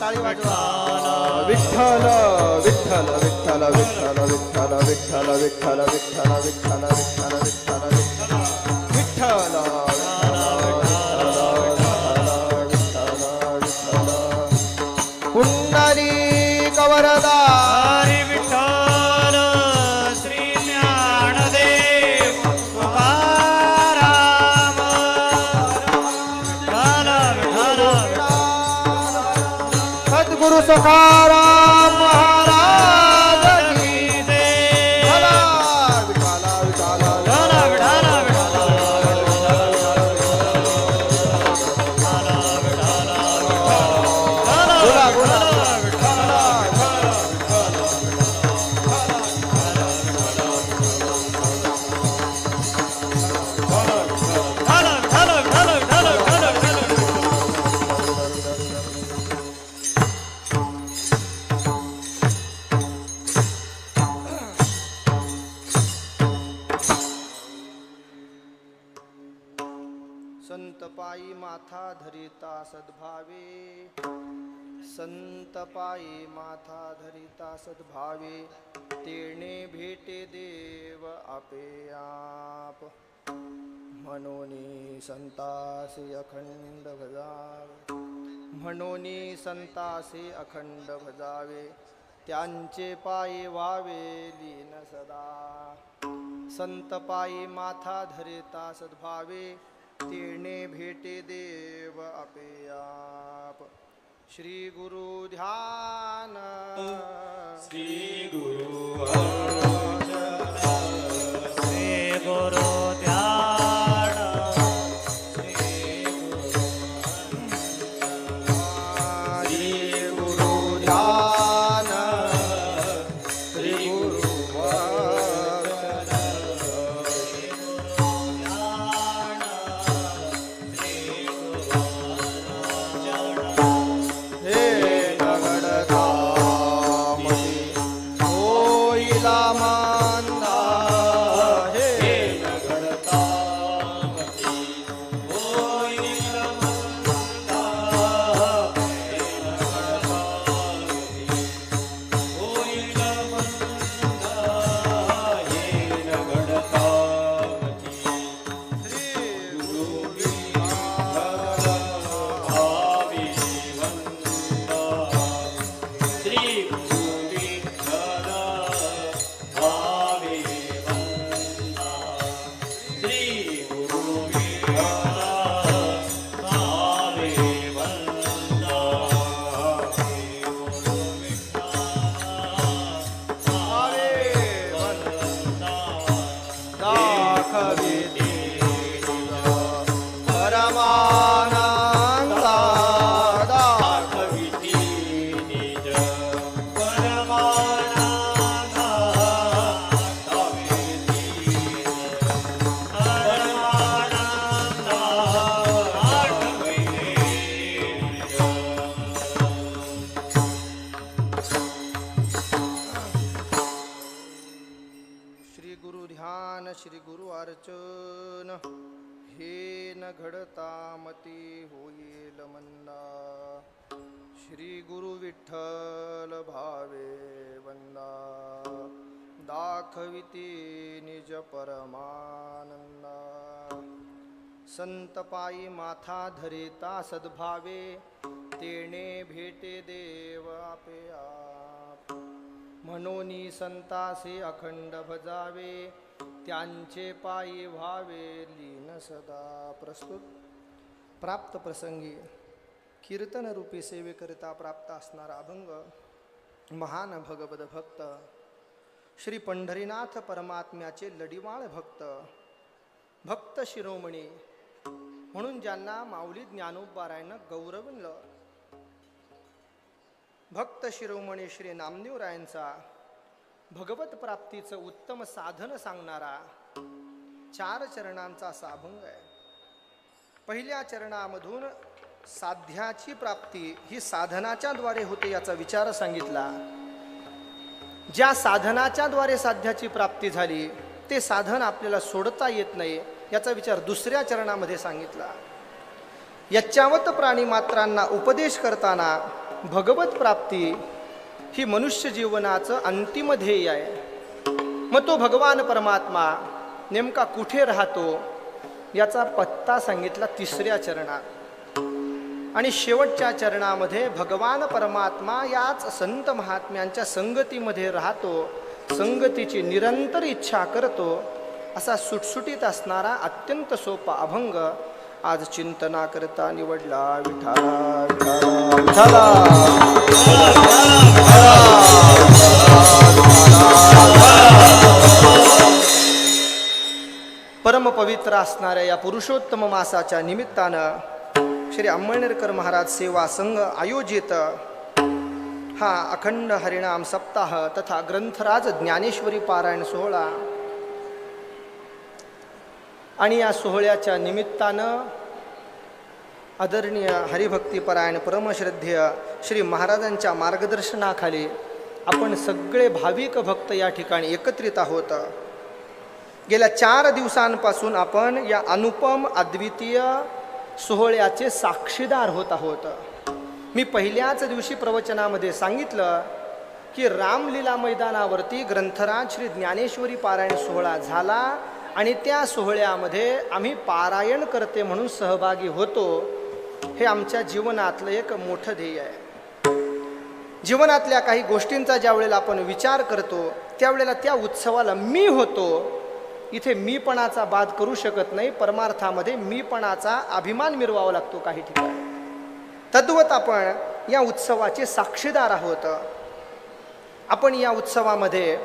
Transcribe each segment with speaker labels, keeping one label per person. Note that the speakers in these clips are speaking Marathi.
Speaker 1: टाळी वाजवा. विठ्ठल विठ्ठल विठ्ठल विठ्ठल विठ्ठल विठ्ठल विठ्ठल विठ्ठल विठ्ठल विठ्ठल विठ्ठल विठ्ठल पुंडलिक वरदा
Speaker 2: हरी विठ्ठल श्री ज्ञानदेव तुकाराम
Speaker 1: सद्गुरु सखाराम महाराज की जय. विठाला विठाला विठाला बोला बोला संत पायी माथा धरिता सद्भावे. संत पायी माथा धरिता सद्भावे. तेणे भेटे देव आपे आप. म्हणोनी संतासे अखंड भजावे. म्हणोनी संतासे अखंड भजावे. त्यांचे पायी व्हावे लीन सदा. संत पायी माथा धरिता सद्भावे. तेणे भेटे देव आपे आप. श्री गुरु ध्यान
Speaker 2: श्री गुरु श्री गुरु ध्यान
Speaker 1: श्री गुरु ध्यान श्री गुरु श्री गुरु अर्चन. हे न घडता मती होईल मंदा. श्री गुरु विठ्ठल भावे वंदा. दाखविती निज परमानंदा. संत पायी माथा धरिता सद्भावे. तेणे भेटे देव आपे आप. म्हणोनी संतासे अखंड भजावे. त्यांचे पायी व्हावे लीन सदा. प्रस्तुत प्राप्त प्रसंगी कीर्तन रूपी सेवेकरिता प्राप्त असणारा अभंग महान भगवत भक्त श्री पंढरीनाथ परमात्म्याचे लढीवाळ भक्त. भक्त शिरोमणी म्हणून ज्यांना माऊली ज्ञानोबारायानं गौरवलं. भक्त शिरोमणी श्री नामदेवरायांचा भगवत प्राप्तीचं उत्तम साधन सांगणारा 4 चरणांचा असा अभंग आहे. पहिल्या चरणामधून साध्याची प्राप्ती ही साधनाच्या द्वारे होते याचा विचार सांगितला. ज्या साधनाच्या द्वारे साध्याची प्राप्ती झाली ते साधन आपल्याला सोडता येत नाही याचा विचार दुसऱ्या चरणामध्ये सांगितला. यच्चावत प्राणी मात्रांना उपदेश करताना भगवत प्राप्ती ही मनुष्य जीवनाचं अंतिम ध्येय आहे. मग तो भगवान परमात्मा नेमका कुठे राहतो याचा पत्ता सांगितला 3ऱ्या चरणात. आणि शेवटच्या चरणामध्ये भगवान परमात्मा याच संत महात्म्यांच्या संगतीमध्ये राहतो, संगतीची निरंतर इच्छा करतो. असा सुटसुटीत असणारा अत्यंत सोपा अभंग आज चिंतना करता निवडला. विठाला विठाला परम पवित्र असणाऱ्या या पुरुषोत्तम मासाच्या निमित्तानं श्री अंमळनेरकर महाराज सेवा संघ आयोजित हा अखंड हरिनाम सप्ताह तथा ग्रंथराज ज्ञानेश्वरी पारायण सोहळा आणि या सोहळ्याच्या निमित्तानं आदरणीय हरिभक्तीपरायण परमश्रद्धेय श्री महाराजांच्या मार्गदर्शनाखाली आपण सगळे भाविक भक्त या ठिकाणी एकत्रित आहोत. गेल्या 4 दिवसांपासून आपण या अनुपम अद्वितीय सोहळ्याचे साक्षीदार होत आहोत. मी पहिल्याच दिवशी प्रवचनामध्ये सांगितलं की रामलीला मैदानावरती ग्रंथराज श्री ज्ञानेश्वरी पारायण सोहळा झाला आणि त्या सोहळ्यामध्ये आम्ही पारायण करते म्हणून सहभागी होतो. हे आमच्या जीवनातलं एक मोठं ध्येय आहे. जीवनातल्या काही गोष्टींचा ज्या वेळेला आपण विचार करतो त्यावेळेला त्या उत्सवाला मी होतो. इथे मीपणाचा बाद करू शकत नाही. परमार्थामध्ये मीपणाचा अभिमान मिरवावा लागतो काही ठिकाणी. तद्वत आपण या उत्सवाचे साक्षीदार आहोत. आपण या उत्सवामध्ये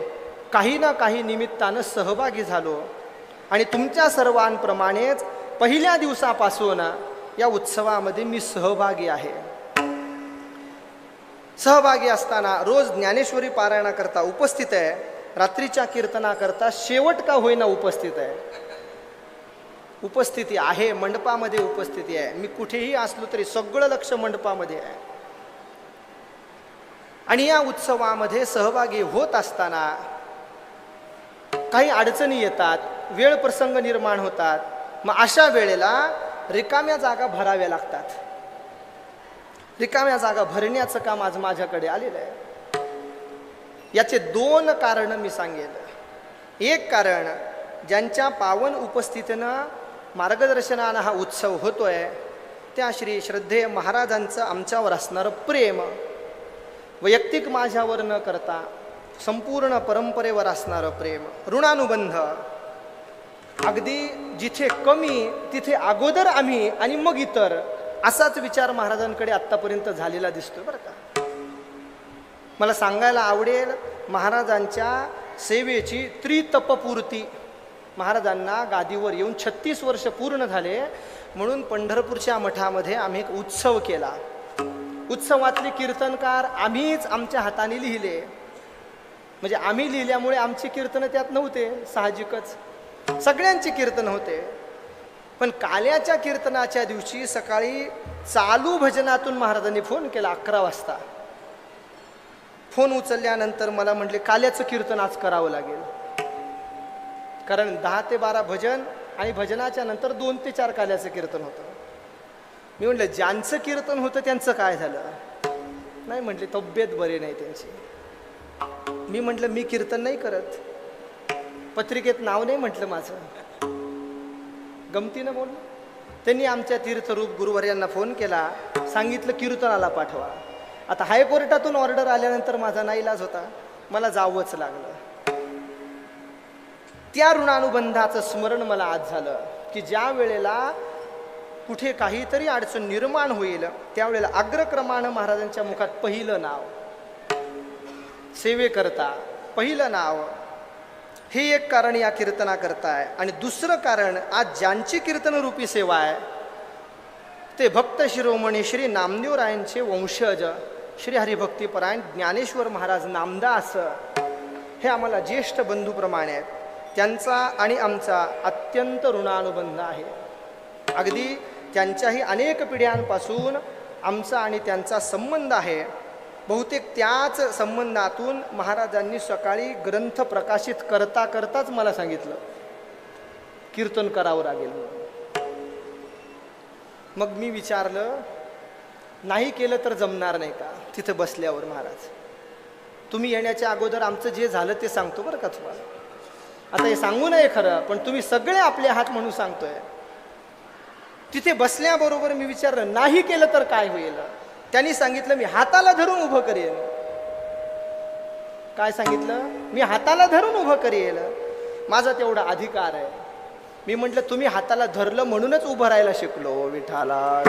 Speaker 1: काही ना काही निमित्तानं सहभागी झालो आणि तुमच्या सर्वांप्रमाणेच पहिल्या दिवसापासून या उत्सवामध्ये मी सहभागी आहे. सहभागी असताना रोज ज्ञानेश्वरी पारायणाकरता उपस्थित आहे, रात्रीच्या कीर्तनाकरता शेवट का होईना उपस्थित आहे. उपस्थिती आहे, मंडपामध्ये उपस्थिती आहे. मी कुठेही असलो तरी सगळं लक्ष मंडपामध्ये आहे. आणि या उत्सवामध्ये सहभागी होत असताना काही अडचणी येतात, वेळ प्रसंग निर्माण होतात. मग अशा वेळेला रिकाम्या जागा भराव्या लागतात. रिकाम्या जागा भरण्याचं काम आज माझ्याकडे आलेलं आहे. याचे 2 कारण मी सांगेन. एक कारण, ज्यांच्या पावन उपस्थितीनं मार्गदर्शनानं हा उत्सव होतोय त्या श्री श्रद्धेय महाराजांचं आमच्यावर असणारं प्रेम, वैयक्तिक माझ्यावर न करता संपूर्ण परंपरेवर असणारं प्रेम, ऋणानुबंध. अगदी जिथे कमी तिथे अगोदर आम्ही आणि मग इतर, असाच विचार महाराजांकडे आत्तापर्यंत झालेला दिसतोय बरं का. मला सांगायला आवडेल, महाराजांच्या सेवेची त्रितपपूर्ती, महाराजांना गादीवर येऊन 36 वर्ष पूर्ण झाले म्हणून पंढरपूरच्या मठामध्ये आम्ही एक उत्सव केला. उत्सवातले कीर्तनकार आम्हीच आमच्या हाताने लिहिले. म्हणजे आम्ही लिहिल्यामुळे आमची कीर्तनं त्यात नव्हते, साहजिकच सगळ्यांची कीर्तन होते. पण काल्याच्या कीर्तनाच्या दिवशी सकाळी चालू भजनातून महाराजांनी फोन केला 11 वाजता. फोन उचलल्यानंतर मला म्हटले काल्याचं कीर्तन आज करावं लागेल, कारण 10 ते 12 भजन आणि भजनाच्या नंतर 2 ते 4 काल्याचं कीर्तन होतं. मी म्हटलं ज्यांचं कीर्तन होतं त्यांचं काय झालं. नाही म्हटले तब्येत बरी नाही त्यांची. मी म्हटलं मी कीर्तन नाही करत, पत्रिकेत नाव नाही म्हटलं माझं. गमतीनं बोललो. त्यांनी आमच्या तीर्थरूप गुरुवर्यांना फोन केला, सांगितलं कीर्तनाला पाठवा. आता हायकोर्टातून ऑर्डर आल्यानंतर माझा नाईलाज होता, मला जावंच लागलं. त्या ऋणानुबंधाचं स्मरण मला आज झालं की ज्या वेळेला कुठे काहीतरी अडचण निर्माण होईल त्यावेळेला अग्रक्रमानं महाराजांच्या मुखात पहिलं नाव, सेवेकरता पहिलं नाव. हे एक कारण या कीर्तनाकरता आहे. आणि दुसरं कारण, आज ज्यांची कीर्तनरूपी सेवा आहे ते भक्त शिरोमणी श्री नामदेवरायांचे वंशज श्री हरिभक्तीपरायण ज्ञानेश्वर महाराज नामदास हे आम्हाला ज्येष्ठ बंधूप्रमाणे आहेत. त्यांचा आणि आमचा अत्यंत ऋणानुबंध आहे. अगदी त्यांच्याही अनेक पिढ्यांपासून आमचा आणि त्यांचा संबंध आहे. बहुतेक त्याच संबंधातून महाराजांनी सकाळी ग्रंथ प्रकाशित करता करताच मला सांगितलं कीर्तन करावं लागेल. मग मी विचारलं, नाही केलं तर जमणार नाही का? तिथं बसल्यावर महाराज, तुम्ही येण्याच्या अगोदर आमचं जे झालं ते सांगतो बरं का तुम्हाला. आता हे सांगू नये खरं, पण तुम्ही सगळे आपले हात म्हणून सांगतोय. तिथे बसल्याबरोबर मी विचारलं नाही केलं तर काय होईल? त्यांनी सांगितलं मी हाताला धरून उभं करेन. काय सांगितलं? मी हाताला धरून उभं करेल. माझा तेवढा अधिकार आहे. मी म्हटलं तुम्ही हाताला धरलं म्हणूनच उभं राहायला शिकलो विठाला.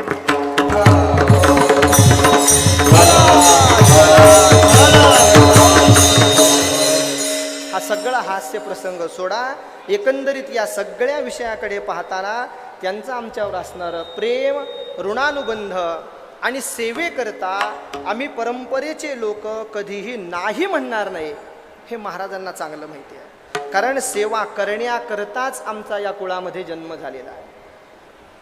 Speaker 1: हा सगळा हास्य प्रसंग सोडा, एकंदरीत या सगळ्या विषयाकडे पाहताना त्यांचं आमच्यावर असणारं प्रेम, ऋणानुबंध आणि सेवेकरता आम्ही परंपरेचे लोक कधीही नाही म्हणणार नाही हे महाराजांना चांगलं माहिती आहे. कारण सेवा करण्याकरताच आमचा या कुळामध्ये जन्म झालेला आहे.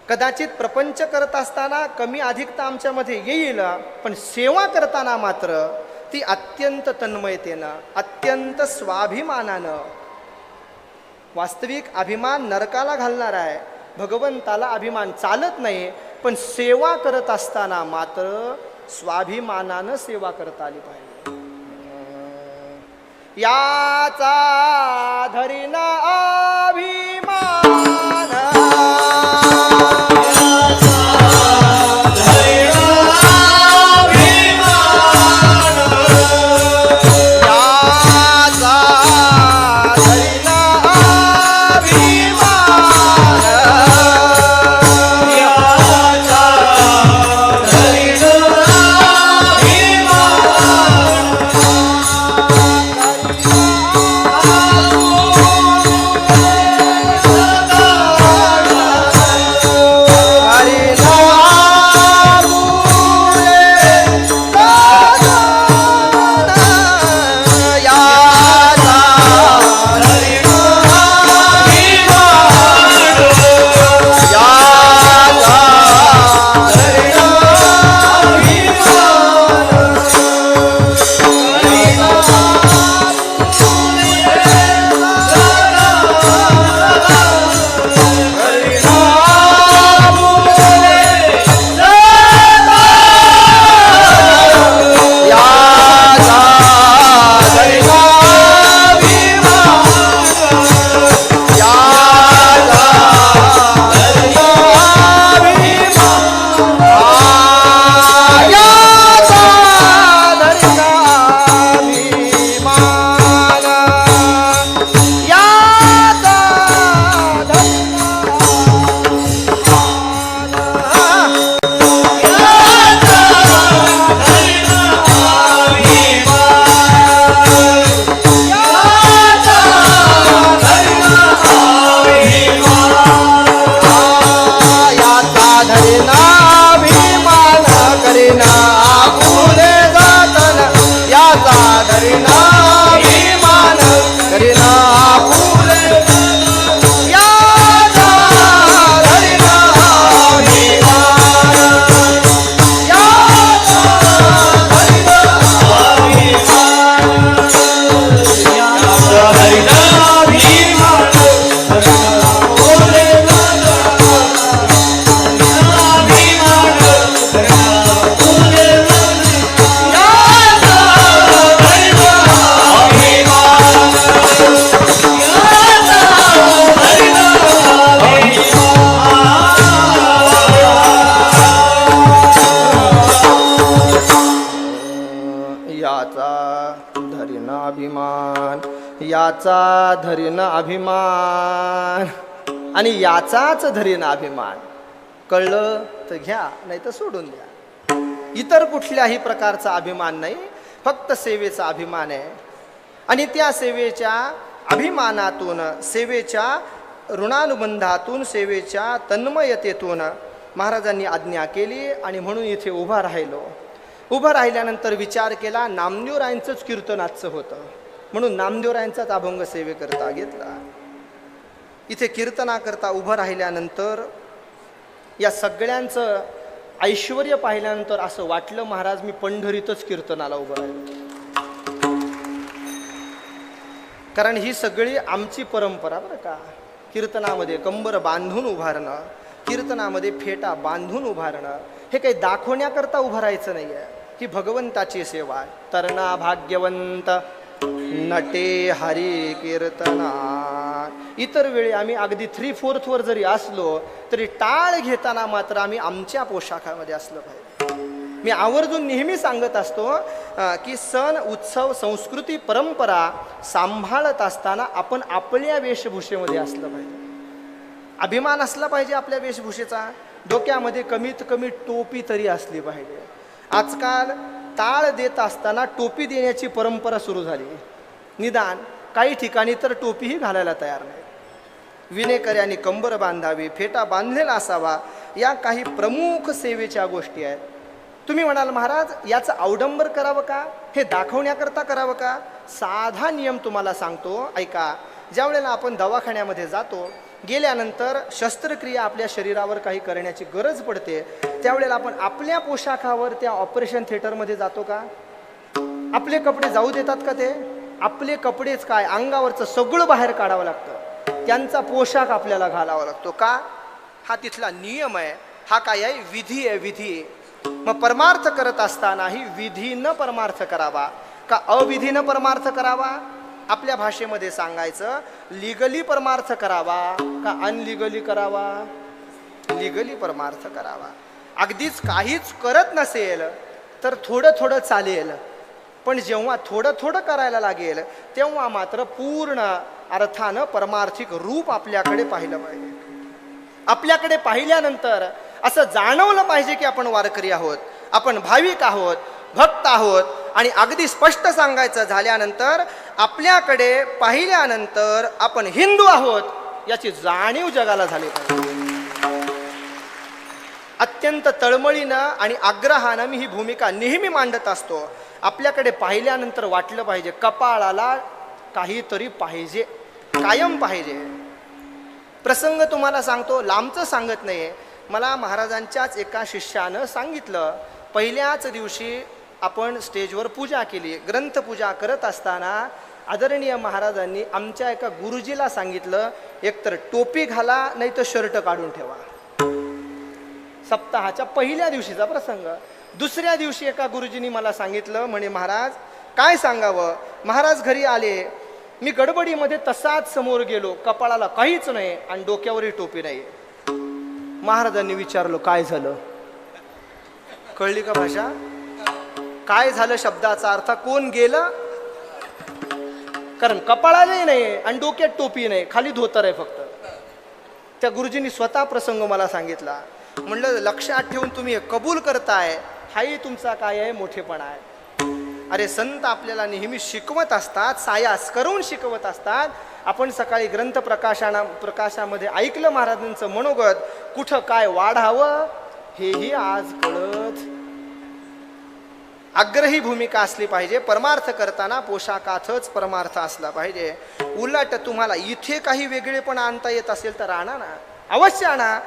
Speaker 1: कदाचित प्रपंच करत असताना कमी अधिकता आमच्यामध्ये येईल, पण सेवा करताना मात्र ती अत्यंत तन्मयतेनं, अत्यंत स्वाभिमानानं. वास्तविक अभिमान नरकाला घालणार आहे, भगवंताला अभिमान चालत नाही. पण सेवा करत असताना मात्र स्वाभिमानानं सेवा करता आली पाहिजे. याचा धरीना अभिमान, याचा धरीन अभिमान आणि याचाच धरीन अभिमान. कळलं तर घ्या, नाही तर सोडून द्या. इतर कुठल्याही प्रकारचा अभिमान नाही, फक्त सेवेचा अभिमान आहे. आणि त्या सेवेच्या अभिमानातून, सेवेच्या ऋणानुबंधातून, सेवेच्या तन्मयतेतून महाराजांनी आज्ञा केली आणि म्हणून इथे उभा राहिलो. उभं राहिल्यानंतर विचार केला, नामदेवरायांचंच कीर्तनाचं होतं म्हणून नामदेवरायांचाच अभंग सेवेकरता घेतला. इथे कीर्तनाकरता उभं राहिल्यानंतर या सगळ्यांचं ऐश्वर्य पाहिल्यानंतर असं वाटलं महाराज मी पंढरीतच कीर्तनाला उभं राहिलो. कारण ही सगळी आमची परंपरा बरं का. कीर्तनामध्ये कंबर बांधून उभारणं, कीर्तनामध्ये फेटा बांधून उभारणं हे काही दाखवण्याकरता उभं राहायचं नाही आहे, ही भगवंताची सेवा आहे. तरणा भाग्यवंत नटे हरी कीर्तना. इतर वेळी आम्ही अगदी 3/4 वर जरी असलो तरी टाळ घेताना मात्र आम्ही आमच्या पोशाखामध्ये असलं पाहिजे. मी आवर्जून नेहमी सांगत असतो की सण उत्सव संस्कृती परंपरा सांभाळत असताना आपण आपल्या वेशभूषेमध्ये असलं पाहिजे. अभिमान असला पाहिजे आपल्या वेशभूषेचा. डोक्यामध्ये कमीत कमी टोपी तरी असली पाहिजे. आजकाल टाळ देत असताना टोपी देण्याची परंपरा सुरू झाली. निदान काही ठिकाणी तर टोपीही घालायला तयार नाही. विणेकऱ्यांनी कंबर बांधावी, फेटा बांधलेला असावा, या काही प्रमुख सेवेच्या गोष्टी आहेत. तुम्ही म्हणाल महाराज याचं अवडंबर करावं का, हे दाखवण्याकरता करावं का? साधा नियम तुम्हाला सांगतो, ऐका. ज्या वेळेला आपण दवाखान्यामध्ये जातो, गेल्यानंतर शस्त्रक्रिया आपल्या शरीरावर काही करण्याची गरज पडते, त्यावेळेला आपण आपल्या पोशाखावर त्या ऑपरेशन थिएटरमध्ये जातो का? आपले कपडे जाऊ देतात का ते? आपले कपडेच काय, अंगावरचं सगळं बाहेर काढावं लागतं. त्यांचा पोशाख आपल्याला घालावा लागतो का? हा तिथला नियम आहे. हा काय आहे? विधी आहे, विधी. मग परमार्थ करत असतानाही विधीनं परमार्थ करावा का अविधीनं परमार्थ करावा? आपल्या भाषेमध्ये सांगायचं, लिगली परमार्थ करावा का अनलिगली करावा? लिगली परमार्थ करावा. अगदीच काहीच करत नसेल तर थोडं थोडं चालेल, पण जेव्हा थोडं थोडं करायला लागेल तेव्हा मात्र पूर्ण अर्थानं परमार्थिक रूप आपल्याकडे पाहिलं पाहिजे. आपल्याकडे पाहिल्यानंतर असं जाणवलं पाहिजे की आपण वारकरी आहोत, आपण भाविक आहोत, भक्त आहोत. आणि अगदी स्पष्ट सांगायचं झाल्यानंतर आपल्याकडे पाहिल्यानंतर आपण हिंदू आहोत याची जाणीव जगाला झाली पाहिजे. अत्यंत तळमळीनं आणि आग्रहानं मी ही भूमिका नेहमी मांडत असतो. आपल्याकडे पाहिल्यानंतर वाटलं पाहिजे कपाळाला काहीतरी पाहिजे, कायम पाहिजे. प्रसंग तुम्हाला सांगतो, लांबचं सांगत नाही. मला महाराजांच्याच एका शिष्यानं सांगितलं, पहिल्याच दिवशी आपण स्टेजवर पूजा केली. ग्रंथपूजा करत असताना आदरणीय महाराजांनी आमच्या एका गुरुजीला सांगितलं, एकतर टोपी घाला नाही तर शर्ट काढून ठेवा. सप्ताहाच्या पहिल्या दिवशीचा प्रसंग. दुसऱ्या दिवशी एका गुरुजींनी मला सांगितलं, म्हणे महाराज काय सांगावं, महाराज घरी आले, मी गडबडीमध्ये तसाच समोर गेलो, कपाळाला काहीच नाही आणि डोक्यावरही टोपी नाही. महाराजांनी विचारलं काय झालं? कळली का भाषा? काय झालं शब्दाचा अर्थ? कोण गेलं? कारण कपाळालाही नाही आणि डोक्यात टोपी नाही, खाली धोतर आहे फक्त. त्या गुरुजींनी स्वतः प्रसंग मला सांगितला. म्हणलं लक्षात ठेवून तुम्ही कबूल करताय, हाही तुमचा काय आहे? मोठेपणा आहे. अरे संत आपल्याला नेहमी शिकवत असतात, सायास करून शिकवत असतात. आपण सकाळी ग्रंथ प्रकाशामध्ये ऐकलं महाराजांचं मनोगत, कुठं काय वाढावं हेही आज कळत. आग्रही भूमिका असली पाहिजे. परमार्थ करताना पोशाखातच परमार्थ असला पाहिजे. उलट तुम्हाला इथे काही वेगळेपणा आणता येत असेल तर आणा ना, अवश्य आणा,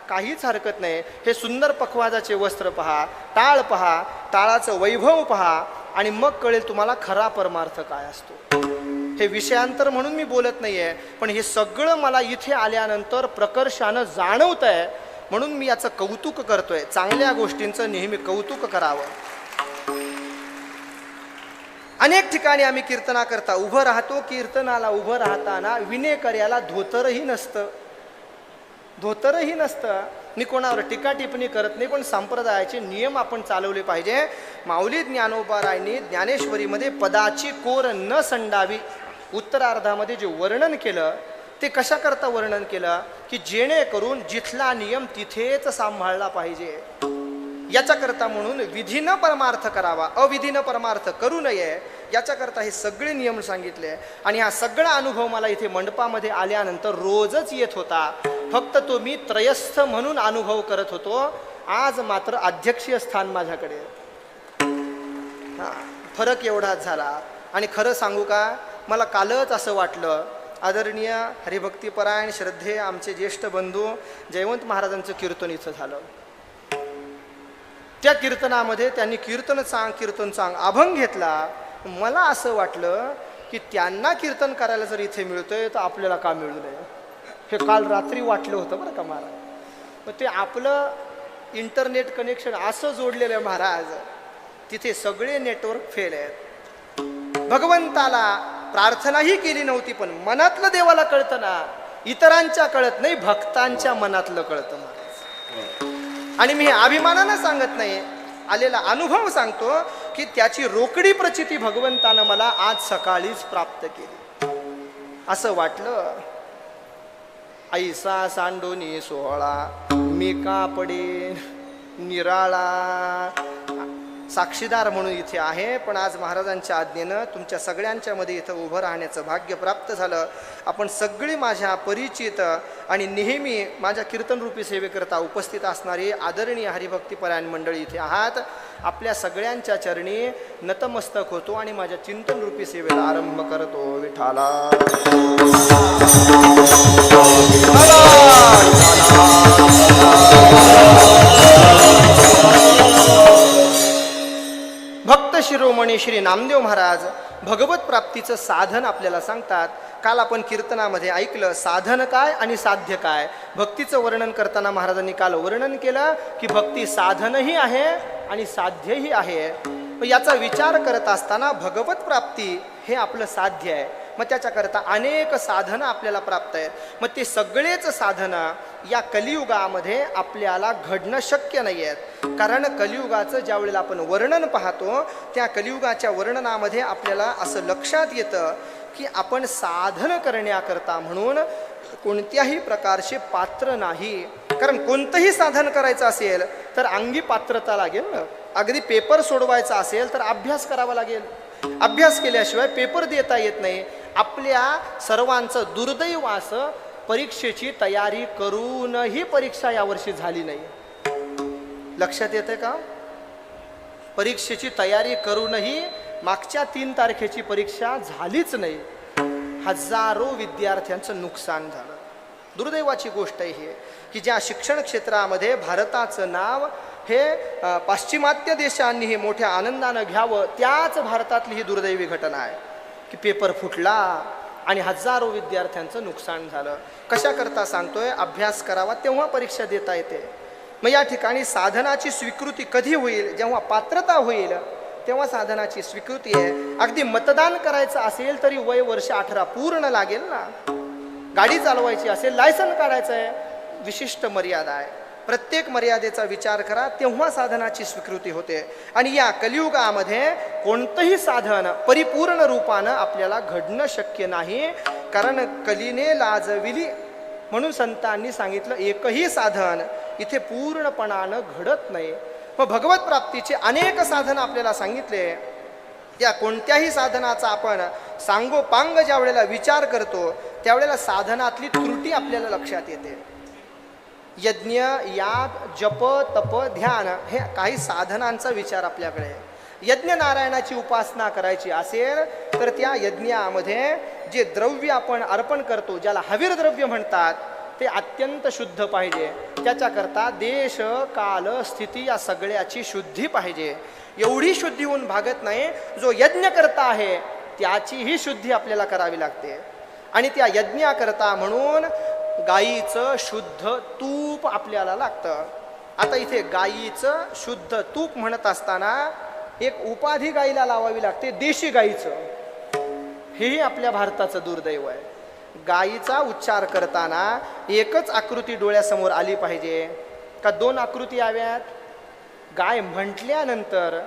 Speaker 1: काहीच हरकत नाही. हे सुंदर पखवाजाचे वस्त्र पहा, टाळ पहा, टाळाचं वैभव पहा आणि मग कळेल तुम्हाला खरा परमार्थ काय असतो. हे विषयांतर म्हणून मी बोलत नाहीये, पण हे सगळं मला इथे आल्यानंतर प्रकर्षानं जाणवत आहे, म्हणून मी याचं कौतुक करतोय. चांगल्या गोष्टींचं नेहमी कौतुक करावं. अनेक ठिकाणी आम्ही कीर्तना करता उभं राहतो. कीर्तनाला उभं राहताना विनेकऱ्याला धोतरही नसतं, धोतरही नसतं. मी कोणावर टीका टिप्पणी करत नाही, पण संप्रदायाचे नियम आपण चालवले पाहिजे. माऊली ज्ञानोबारायांनी ज्ञानेश्वरीमध्ये पदाची कोर न संडावी उत्तरार्धामध्ये जे वर्णन केलं ते कशा करता वर्णन केलं की जेणेकरून जिथला नियम तिथेच सांभाळला पाहिजे. याच्याकरता म्हणून विधीनं परमार्थ करावा, अविधीनं परमार्थ करू नये, याच्याकरता हे सगळे नियम सांगितले. आणि हा सगळा अनुभव मला इथे मंडपामध्ये आल्यानंतर रोजच येत होता. फक्त तो मी त्रयस्थ म्हणून अनुभव करत होतो. आज मात्र अध्यक्षीय स्थान माझ्याकडे. फरक एवढाच झाला. आणि खरं सांगू का, मला कालच असं वाटलं, आदरणीय हरिभक्तीपरायण श्रद्धेय आमचे ज्येष्ठ बंधू जयवंत महाराजांचं कीर्तन इथं झालं. त्या कीर्तनामध्ये त्यांनी कीर्तन चांग अभंग घेतला. मला असं वाटलं की त्यांना कीर्तन करायला जर इथे मिळतंय तर आपल्याला का मिळू नये. हे काल रात्री वाटलं होतं बरं का महाराज. मग ते आपलं इंटरनेट कनेक्शन असं जोडलेलं आहे महाराज, तिथे सगळे नेटवर्क फेल आहेत. भगवंताला प्रार्थनाही केली नव्हती, पण मनातलं देवाला कळतं ना, इतरांच्या कळत नाही, भक्तांच्या मनातलं कळतं महाराज. आणि मी हे अभिमानानं सांगत नाही, आलेला अनुभव सांगतो की त्याची रोकडी प्रचिती भगवंतानं मला आज सकाळीच प्राप्त केली. असं वाटलं, ऐसा सांडोनी सोहळा मी का पडे निराळा. साक्षीदार म्हणून इथे आहे, पण आज महाराजांच्या आज्ञेनं तुमच्या सगळ्यांच्या मध्ये इथं उभं राहण्याचं भाग्य प्राप्त झालं. आपण सगळी माझ्या परिचित आणि नेहमी माझ्या कीर्तनरूपी सेवेकरता उपस्थित असणारी आदरणीय हरिभक्तीपरायण मंडळी इथे आहात. आपल्या सगळ्यांच्या चरणी नतमस्तक होतो आणि माझ्या चिंतनरूपी सेवेला आरंभ करतो. विठाला भक्त शिरोमणी श्री नामदेव महाराज भगवत प्राप्तीचं साधन आपल्याला सांगतात. काल आपण कीर्तनामध्ये ऐकलं साधन काय आणि साध्य काय. भक्तीचं वर्णन करताना महाराजांनी काल वर्णन केलं की भक्ती साधनही आहे आणि साध्यही आहे. याचा विचार करत असताना भगवत प्राप्ती हे आपलं साध्य आहे. मग त्याच्याकरता अनेक साधनं आपल्याला प्राप्त आहेत. मग ते सगळेच साधनं या कलियुगामध्ये आपल्याला घडणं शक्य नाही आहेत. कारण कलियुगाचं ज्या वेळेला आपण वर्णन पाहतो, त्या कलियुगाच्या वर्णनामध्ये आपल्याला असं लक्षात येतं की आपण साधन करण्याकरता म्हणून कोणत्याही प्रकारचे पात्र नाही. कारण कोणतंही साधन करायचं असेल तर अंगी पात्रता लागेल ना. अगदी पेपर सोडवायचा असेल तर अभ्यास करावा लागेल. अभ्यास केल्याशिवाय पेपर देता येत नाही. आपल्या सर्वांचं दुर्दैव असं परीक्षेची तयारी करूनही परीक्षा यावर्षी झाली नाही. लक्षात येते का? परीक्षेची तयारी करूनही मागच्या 3 तारखेची परीक्षा झालीच नाही. हजारो विद्यार्थ्यांचं नुकसान झालं. दुर्दैवाची गोष्ट आहे ही की ज्या शिक्षण क्षेत्रामध्ये भारताचं नाव हे पाश्चिमात्य देशांनी हे मोठ्या आनंदानं घ्यावं, त्याच भारतातली ही दुर्दैवी घटना आहे की पेपर फुटला आणि हजारो विद्यार्थ्यांचं नुकसान झालं. कशाकरता सांगतोय? अभ्यास करावा तेव्हा परीक्षा देता येते. मग या ठिकाणी साधनाची स्वीकृती कधी होईल? जेव्हा पात्रता होईल तेव्हा साधनाची स्वीकृती आहे. अगदी मतदान करायचं असेल तरी वय वर्ष 18 पूर्ण लागेल ना. गाडी चालवायची असेल, लायसन काढायचं आहे, विशिष्ट मर्यादा आहे. प्रत्येक मर्यादेचा विचार करा, तेव्हा साधनाची स्वीकृती होते. आणि या कलियुगामध्ये कोणतंही साधन परिपूर्ण रूपानं आपल्याला घडणं शक्य नाही. कारण कलीने लाजविली म्हणून संतांनी सांगितलं, एकही साधन इथे पूर्णपणानं घडत नाही. मग भगवत प्राप्तीचे अनेक साधन आपल्याला सांगितले. या कोणत्याही साधनाचा आपण सांगोपांग ज्या वेळेला विचार करतो त्यावेळेला साधनातली त्रुटी आपल्याला लक्षात येते. यज्ञ, याग, जप, तप, ध्यान हे काही साधनांचा विचार आपल्याकडे. यज्ञ नारायणाची उपासना करायची असेल तर त्या यज्ञामध्ये जे द्रव्य आपण अर्पण करतो, ज्याला हवीर द्रव्य म्हणतात, ते अत्यंत शुद्ध पाहिजे. त्याच्याकरता देश, काल, स्थिती या सगळ्याची शुद्धी पाहिजे. एवढी शुद्धी होऊन भागत नाही. जो यज्ञ करता आहे त्याचीही शुद्धी आपल्याला करावी लागते. आणि त्या यज्ञाकरता म्हणून गाईचं शुद्ध तूप आपल्याला लागतं. आता इथे गाईचं शुद्ध तूप म्हणत असताना एक उपाधी गाईला लावावी लागते, देशी गाईचं. हेही आपल्या भारताचं दुर्दैव आहे. गाईचा उच्चार करताना एकच आकृती डोळ्यासमोर आली पाहिजे का 2 आकृती याव्यात? गाय म्हटल्यानंतर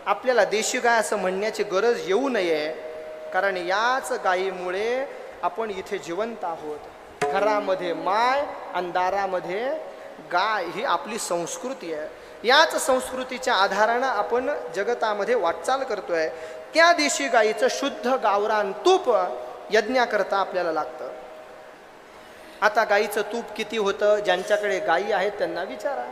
Speaker 1: आपल्याला देशी गाय असं म्हणण्याची गरज येऊ नये. कारण याच गायीमुळे आपण इथे जिवंत आहोत. घरामध्ये माय आणि दारामध्ये गाय ही आपली संस्कृती आहे. याच संस्कृतीच्या आधारानं आपण जगतामध्ये वाटचाल करतोय. त्या देशी गाईचं शुद्ध गावरान तूप यज्ञाकरता आपल्याला लागतं. आता गाईचं तूप किती होतं? ज्यांच्याकडे गायी आहेत त्यांना विचारा.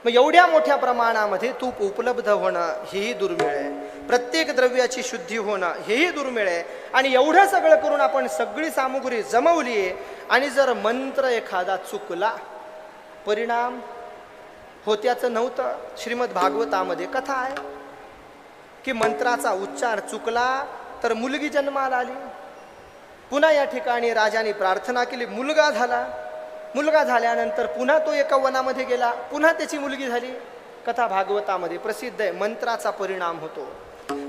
Speaker 1: मग एवढ्या मोठ्या प्रमाणामध्ये तूप उपलब्ध होणं हेही दुर्मिळ आहे. प्रत्येक द्रव्याची शुद्धी होणं हेही दुर्मिळ आहे. आणि एवढं सगळं करून आपण सगळी सामुग्री जमवली आणि जर मंत्र एखादा चुकला, परिणाम होत्याचं नव्हतं. श्रीमद भागवतामध्ये कथा आहे की मंत्राचा उच्चार चुकला तर मुलगी जन्माला आली. पुन्हा या ठिकाणी राजाने प्रार्थना केली, मुलगा झाला. मुलगा झाल्यानंतर पुन्हा तो एका वनामध्ये गेला, पुन्हा त्याची मुलगी झाली. कथा भागवतामध्ये प्रसिद्ध आहे. मंत्राचा परिणाम होतो.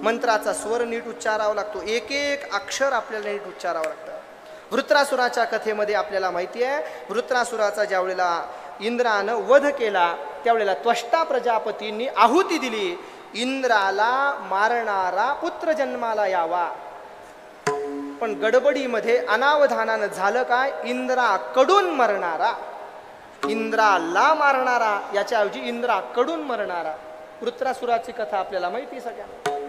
Speaker 1: मंत्राचा स्वर नीट उच्चारावा लागतो. एक एक अक्षर आपल्याला नीट उच्चारावं लागतं. वृत्रासुराच्या कथेमध्ये आपल्याला माहिती आहे, वृत्रासुराचा ज्यावेळेला इंद्रानं वध केला त्यावेळेला त्वष्टा प्रजापतींनी आहुती दिली, इंद्राला मारणारा पुत्र जन्माला यावा. पण गडबडीमध्ये अनावधानानं झालं काय, इंद्राकडून मरणारा, इंद्राला मारणारा याच्याऐवजी इंद्राकडून मरणारा. वृत्रासुराची कथा आपल्याला माहिती सगळ्यांना.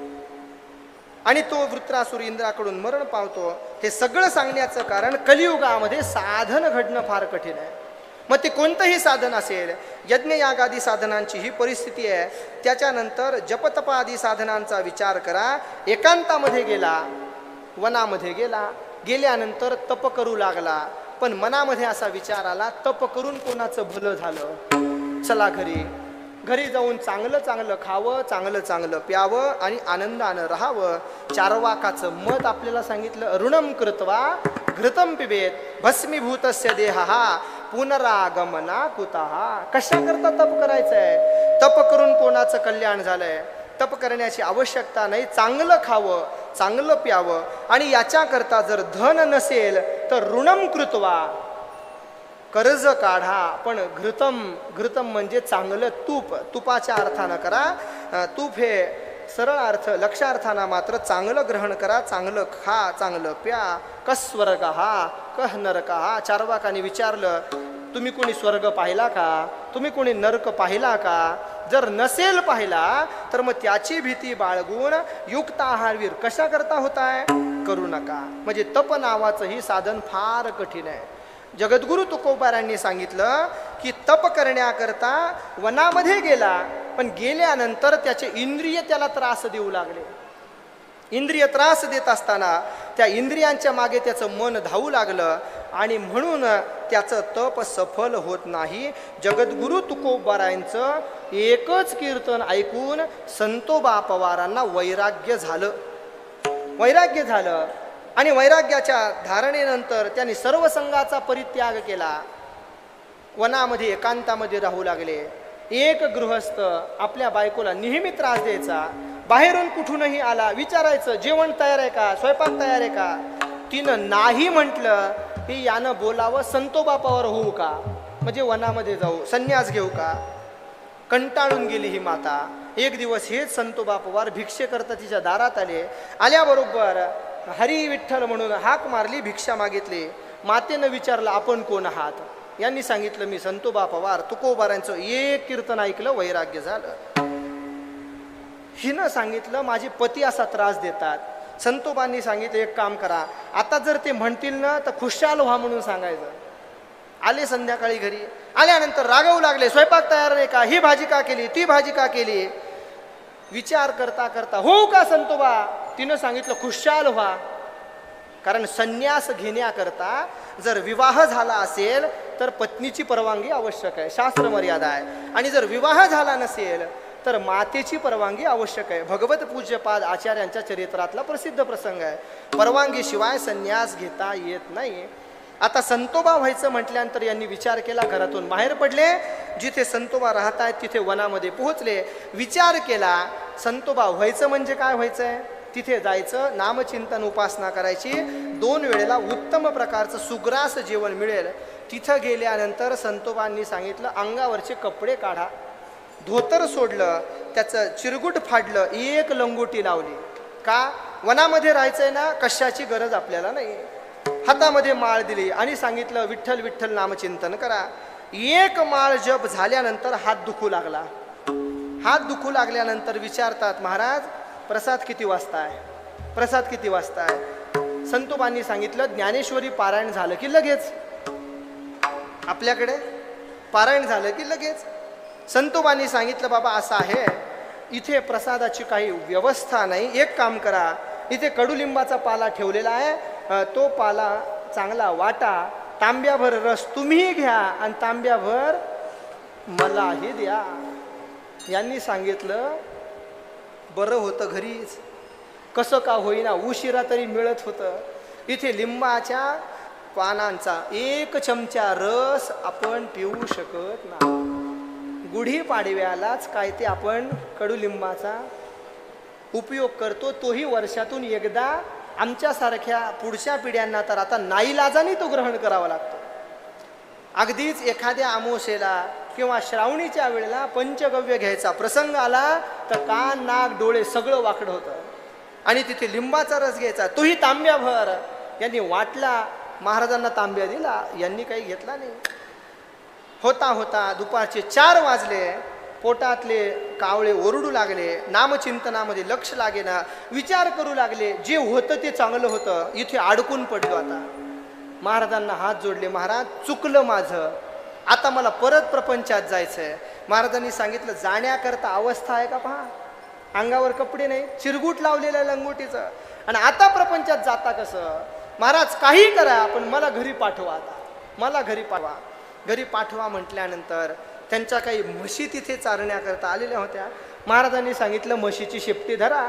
Speaker 1: आणि तो वृत्रासुर इंद्राकडून मरण पावतो. हे सगळं सांगण्याचं कारण कलियुगामध्ये साधन घडणं फार कठीण आहे. मग ते कोणतंही साधन असेल, यज्ञयागादी साधनांची ही परिस्थिती आहे. त्याच्यानंतर जपतपादी साधनांचा विचार करा. एकांतामध्ये गेला, वनामध्ये गेला, गेल्यानंतर तप करू लागला. पण मनामध्ये असा विचार आला, तप करून कोणाचं भलं झालं, चला घरी, घरी जाऊन चांगलं चांगलं खावं, चांगलं चांगलं प्यावं आणि आनंदानं राहावं. चार्वाकाचं मत आपल्याला सांगितलं, ऋणम कृत्वा घृतम पिबेत भस्मीभूतस्य देहः पुनरागमना कुतः. कशा करता तप करायचंय? तप करून कोणाचं कल्याण झालंय? तप करण्याची आवश्यकता नाही. चांगलं खावं, चांगलं प्यावं आणि याच्याकरता जर धन नसेल तर ऋणम कृत्वा, कर्ज काढा. पण घृतम म्हणजे चांगलं तूप, तुपाच्या अर्थानं करा. तूप हे सरळ अर्थ, लक्षार्थाना मात्र चांगलं ग्रहण करा, चांगलं खा, चांगलं प्या. कस्वर्ग हा कह नरक हा. चार्वाकाने विचारलं, तुम्ही कोणी स्वर्ग पाहिला का? तुम्ही कोणी नरक पाहिला का? जर नसेल पाहिला तर मग त्याची भीती बाळगून युक्त आहारवीर कशा करता होताय? करू नका. म्हणजे तप नावाचंही साधन फार कठीण आहे. जगद्गुरु तुकोबारांनी सांगितलं की तप करण्याकरता वनामध्ये गेला, पण गेल्यानंतर त्याचे इंद्रिय त्याला त्रास देऊ लागले. इंद्रिय त्रास देत असताना त्या इंद्रियांच्या मागे त्याचं मन धावू लागलं आणि म्हणून त्याचं तप सफल होत नाही. जगद्गुरु तुकोबारांचं एकच कीर्तन ऐकून संतोबा पवारांना वैराग्य झालं. वैराग्य झालं आणि वैराग्याच्या धारणेनंतर त्यांनी सर्व संघाचा परित्याग केला. वनामध्ये एकांतामध्ये राहू लागले. एक गृहस्थ आपल्या बायकोला नेहमी त्रास द्यायचा. बाहेरून कुठूनही आला, विचारायचं जेवण तयार आहे का, स्वयंपाक तयार आहे का. तिनं नाही म्हटलं की यानं बोलावं, संतोबा पवार होऊ का, म्हणजे वनामध्ये जाऊ, संन्यास घेऊ का. कंटाळून गेली ही माता. एक दिवस हेच संतोबा पवार भिक्षे करता तिच्या दारात आले. आल्याबरोबर हरी विठ्ठल म्हणून हाक मारली, भिक्षा मागितली. मातेनं विचारलं, आपण कोण आहात? यांनी सांगितलं, मी संतोबा पवार. तुकोबारांचं एक कीर्तन ऐकलं, वैराग्य झालं. हिनं सांगितलं, माझे पती असा त्रास देतात. संतोबांनी सांगितलं, एक काम करा, आता जर ते म्हणतील ना तर खुशाल व्हा म्हणून सांगायचं. आले संध्याकाळी घरी. आल्यानंतर रागवू लागले, स्वयंपाक तयार नाही का, ही भाजी का केली, ती भाजी का केली. विचार करता करता, हो का संतोबा? तिनं सांगितलं, खुशाल व्हा. कारण संन्यास घेण्याकरता जर विवाह झाला असेल तर पत्नीची परवानगी आवश्यक आहे, शास्त्र मर्यादा आहे. आणि जर विवाह झाला नसेल तर मातेची परवानगी आवश्यक आहे. भगवत पूज्यपाद आचार्यांच्या चरित्रातला प्रसिद्ध प्रसंग आहे. परवानगीशिवाय संन्यास घेता येत नाही. आता संतोबा व्हायचं म्हटल्यानंतर यांनी विचार केला, घरातून बाहेर पडले. जिथे संतोबा राहत आहेत तिथे वनामध्ये पोहोचले. विचार केला, संतोबा व्हायचं म्हणजे काय व्हायचंय? तिथे जायचं, नामचिंतन उपासना करायची. 2 वेळेला उत्तम प्रकारचं सुग्रास जेवण मिळेल. तिथं गेल्यानंतर संतोबांनी सांगितलं, अंगावरचे कपडे काढा. धोतर सोडलं, त्याचं चिरगुट फाडलं, एक लंगोटी लावली. का? वनामध्ये राहायचंय ना, कशाची गरज आपल्याला नाही. हातामध्ये माळ दिली आणि सांगितलं, विठ्ठल विठ्ठल नामचिंतन करा. एक माळ जप झाल्यानंतर हात दुखू लागला. हात दुखू लागल्यानंतर विचारतात, महाराज प्रसाद किती वाजता आहे? प्रसाद किती वाजता आहे? संतोबांनी सांगितलं, ज्ञानेश्वरी पारायण झालं की लगेच. आपल्याकडे पारायण झालं की लगेच. संतोबांनी सांगितलं, बाबा असं आहे, इथे प्रसादाची काही व्यवस्था नाही. एक काम करा, इथे कडुलिंबाचा पाला ठेवलेला आहे, तो पाला चांगला वाटा, तांब्याभर रस तुम्ही घ्या आणि तांब्याभर मलाही द्या. यांनी सांगितलं, बरं होतं घरीच, कसं का होईना, उशिरा तरी मिळत होतं. इथे लिंबाच्या पानांचा 1 चमचा रस आपण पिऊ शकत नाही. गुढीपाडव्यालाच काय ते आपण कडुलिंबाचा उपयोग करतो, तोही वर्षातून एकदा. आमच्यासारख्या पुढच्या पिढ्यांना तर आता नाईलाजाने तो ग्रहण करावा लागतो. अगदीच एखाद्या अमावस्येला किंवा श्रावणीच्या वेळेला पंचगव्य घ्यायचा प्रसंग आला तर कान नाक डोळे सगळं वाकडं होतं आणि तिथे लिंबाचा रस घ्यायचा, तोही तांब्याभर. यांनी वाटला, महाराजांना तांब्या दिला, यांनी काही घेतला नाही. होता होता दुपारचे 4 वाजले. पोटातले कावळे ओरडू लागले, नामचिंतनामध्ये लक्ष लागेना, विचार करू लागले. जे होतं ते चांगलं होतं, इथे अडकून पडलो. आता महाराजांना हात जोडले, महाराज चुकलं माझं, आता मला परत प्रपंचात जायचंय. महाराजांनी सांगितलं, जाण्याकरता अवस्था आहे का पहा, अंगावर कपडे नाही, चिरगूट लावलेलं लंगोटीचं, आणि आता प्रपंचात जाता कसं? महाराज काही करा पण मला घरी पाठवा, आता मला घरी पाठवा. घरी पाठवा म्हटल्यानंतर त्यांच्या काही म्हशी तिथे चारण्याकरता आलेल्या होत्या. महाराजांनी सांगितलं, म्हशीची शेपटी धरा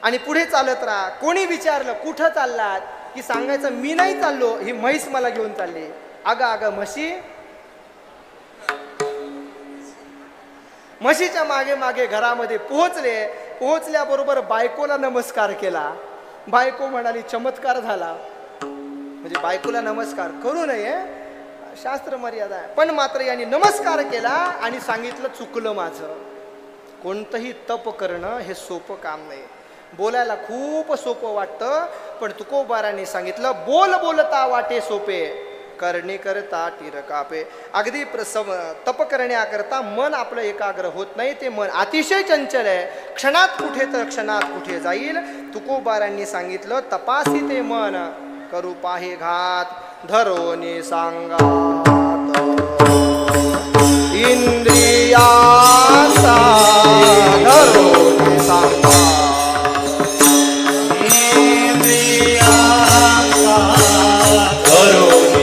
Speaker 1: आणि पुढे चालत राहा. कोणी विचारलं कुठं चाललात की सांगायचं, मी नाही चाललो, ही म्हैस मला घेऊन चालली. अगं म्हशीच्या मागे मागे घरामध्ये पोहोचले. पोहोचल्याबरोबर बायकोला नमस्कार केला. बायको म्हणाली, चमत्कार झाला. म्हणजे बायकोला नमस्कार करू नये, शास्त्र मर्यादा आहे. पण मात्र यांनी नमस्कार केला आणि सांगितलं, चुकलं माझं. कोणतंही तप करणं हे सोपं काम नाही. बोलायला खूप सोपं वाटतं, पण तुकोबारांनी सांगितलं, बोल बोलता वाटे सोपे, करणे करता टीर कापे. अगदी तप करण्याकरता मन आपलं एकाग्र होत नाही. ते मन अतिशय चंचल आहे, क्षणात कुठे तर क्षणात कुठे जाईल. तुकोबारांनी सांगितलं, तपासी ते मन, करू पाहे घात, धरोनी सांगात इंद्रियाचा, धरोनी सांगात
Speaker 2: इंद्रियाचा, धरोनी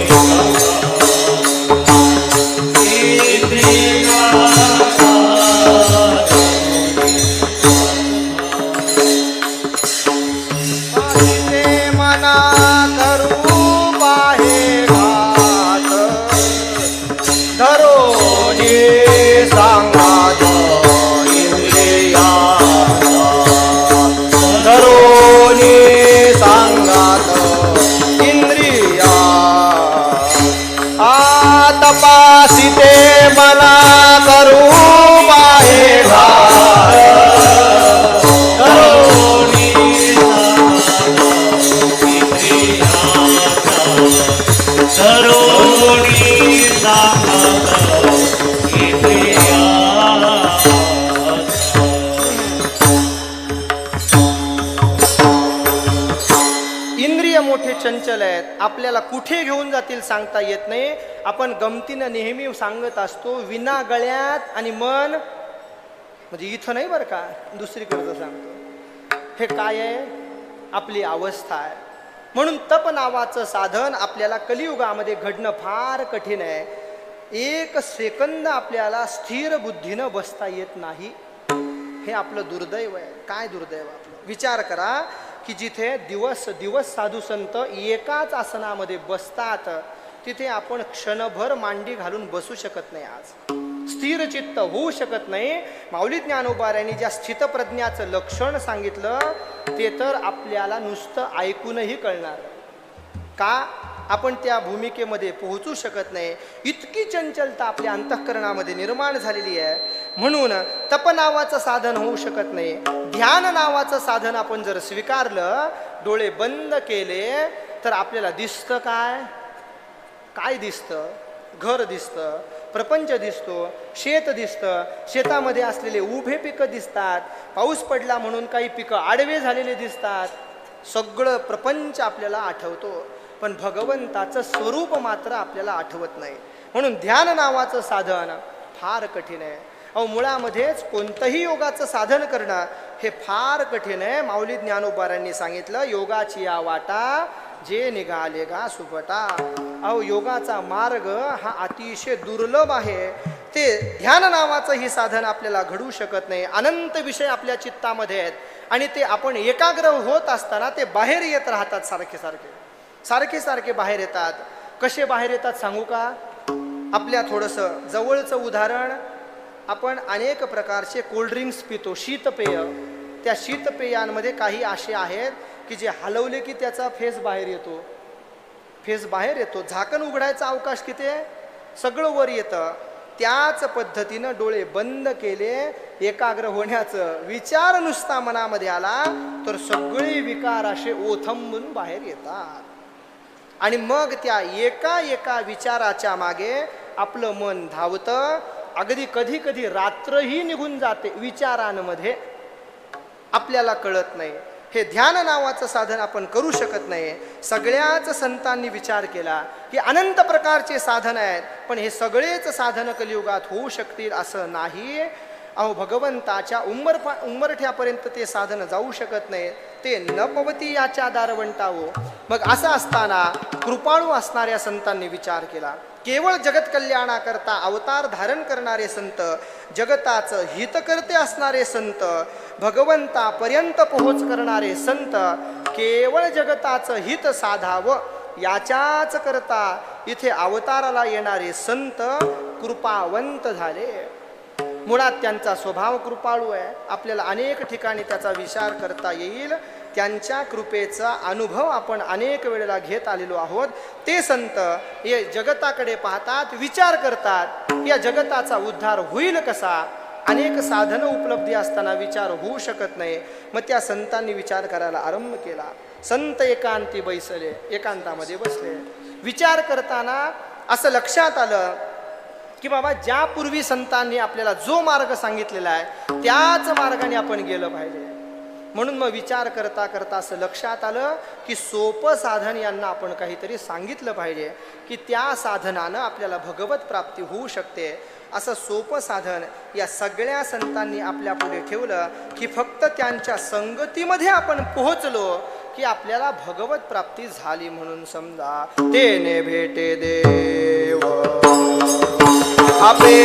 Speaker 1: तपासिते मना करू पाहे घात,
Speaker 2: धरोनी
Speaker 1: इंद्रिय मोठे चंचल आहेत, आपल्याला कुठे घेऊन जातील सांगता येत नाही. आपण गमतीनं नेहमी सांगत असतो, विना गळ्यात आणि मन, म्हणजे इथं नाही बरं का, दुसरीकडचं सांगतो. हे काय आहे? आपली अवस्था आहे. म्हणून तप नावाचं साधन आपल्याला कलियुगामध्ये घडणं फार कठीण आहे. 1 सेकंद आपल्याला स्थिर बुद्धीनं बसता येत नाही. हे आपलं दुर्दैव आहे. काय दुर्दैव आपलं? विचार करा की जिथे दिवस दिवस साधू संत एकाच आसनामध्ये बसतात, तिथे आपण क्षणभर मांडी घालून बसू शकत नाही. आज स्थिर चित्त होऊ शकत नाही. माऊली ज्ञानोबाऱ्यांनी ज्या स्थितप्रज्ञाचं लक्षण सांगितलं ते तर आपल्याला नुसतं ऐकूनही कळणार का? आपण त्या भूमिकेमध्ये पोहोचू शकत नाही. इतकी चंचलता आपल्या अंतःकरणामध्ये निर्माण झालेली आहे. म्हणून तप नावाचं साधन होऊ शकत नाही. ध्यान नावाचं साधन आपण जर स्वीकारलं, डोळे बंद केले, तर आपल्याला दिसतं काय? काय दिसतं? घर दिसतं, प्रपंच दिसतो, शेत दिसतं, शेतामध्ये असलेले उभे पिकं दिसतात, पाऊस पडला म्हणून काही पिकं आडवे झालेले दिसतात. सगळं प्रपंच आपल्याला आठवतो, पण भगवंताचं स्वरूप मात्र आपल्याला आठवत नाही. म्हणून ध्यान नावाचं साधन फार कठीण आहे. मुळामध्येच कोणतंही योगाचं साधन करणं हे फार कठीण आहे. माऊली ज्ञानोबारांनी सांगितलं, योगाची या वाटा जे निघाले गा सुपटा. योगाचा मार्ग हा अतिशय दुर्लभ आहे. ते ध्यान नावाचं ही साधन आपल्याला घडू शकत नाही. अनंत विषय आपल्या चित्तामध्ये आहेत आणि ते आपण एकाग्र होत असताना ते बाहेर येत राहतात सारखे सारखे. सारखे सारखे बाहेर येतात. कसे बाहेर येतात सांगू का? आपल्या थोडंसं जवळचं उदाहरण, आपण अनेक प्रकारचे कोल्ड्रिंक्स पितो, शीतपेय. त्या शीतपेयांमध्ये काही असे आहेत की जे हलवले की त्याचा फेस बाहेर येतो. फेस बाहेर येतो, झाकण उघडायचा अवकाश किती आहे, सगळं वर येतं. त्याच पद्धतीनं डोळे बंद केले, एकाग्र होण्याचं विचार नुसता मनामध्ये आला तर सगळे विकार असे ओथंबून बाहेर येतात. आणि मग त्या एका एका विचाराच्या मागे आपलं मन धावतं. अगदी कधी कधी रात्रही निघून जाते विचारांमध्ये, आपल्याला कळत नाही. हे ध्यान नावाचं साधन आपण करू शकत नाही. सगळ्याच संतांनी विचार केला की अनंत प्रकारचे साधन आहेत, पण हे सगळेच साधन कलियुगात होऊ शकतील असं नाही. अहो, भगवंताच्या उंबरठ्यापर्यंत ते साधन जाऊ शकत नाही. ते न पवती याच्या दारवंटावो. मग असं असताना कृपाळू असणाऱ्या संतांनी विचार केला. केवळ जगत कल्याणाकरता अवतार धारण करणारे संत, जगताचं हितकर्ते असणारे संत, भगवंतापर्यंत पोहोच करणारे संत, केवळ जगताचं हित साधावं याच्याच करता इथे अवताराला येणारे संत कृपावंत झाले. मुळात त्यांचा स्वभाव कृपाळू आहे. आपल्याला अनेक ठिकाणी त्याचा विचार करता येईल. त्यांच्या कृपेचा अनुभव आपण अनेक वेळेला घेत आलेलो आहोत. ते संत हे जगताकडे पाहतात, विचार करतात या जगताचा उद्धार होईल कसा. अनेक साधनं उपलब्धी असताना विचार होऊ शकत नाही. मग त्या संतांनी विचार करायला आरंभ केला. संत एकांती बैसले, एकांतामध्ये बसले. विचार करताना असं लक्षात आलं की बाबा, ज्या पूर्वी संतांनी आपल्याला जो मार्ग सांगितलेला आहे त्याच मार्गाने आपण गेलं पाहिजे. म्हणून मग विचार करता करता असं लक्षात आलं की सोपं साधन यांना आपण काहीतरी सांगितलं पाहिजे की त्या साधनानं आपल्याला भगवत प्राप्ती होऊ शकते. असं सोपं साधन या सगळ्या संतांनी आपल्या पुढे ठेवलं की फक्त त्यांच्या संगतीमध्ये आपण पोहोचलो की आपल्याला भगवत प्राप्ती झाली म्हणून समजा. तेने भेटे देव आपे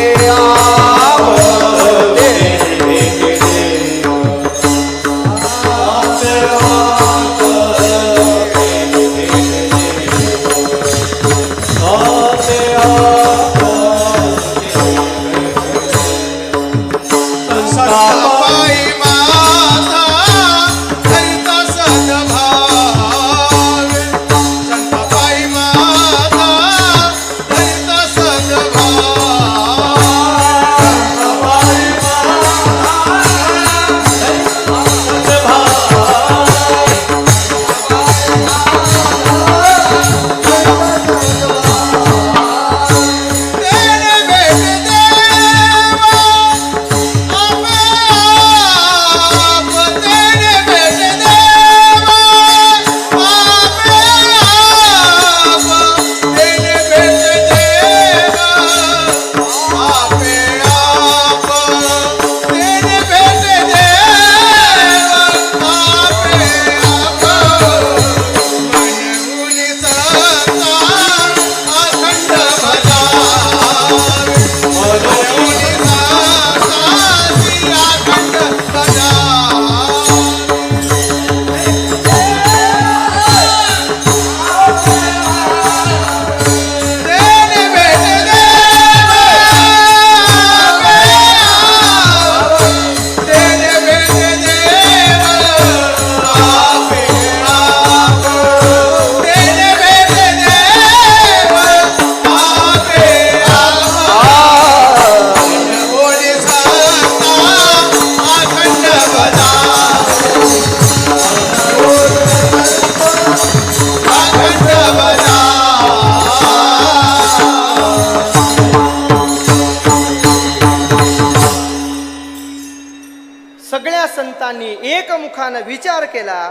Speaker 1: एकमुखानं विचार केला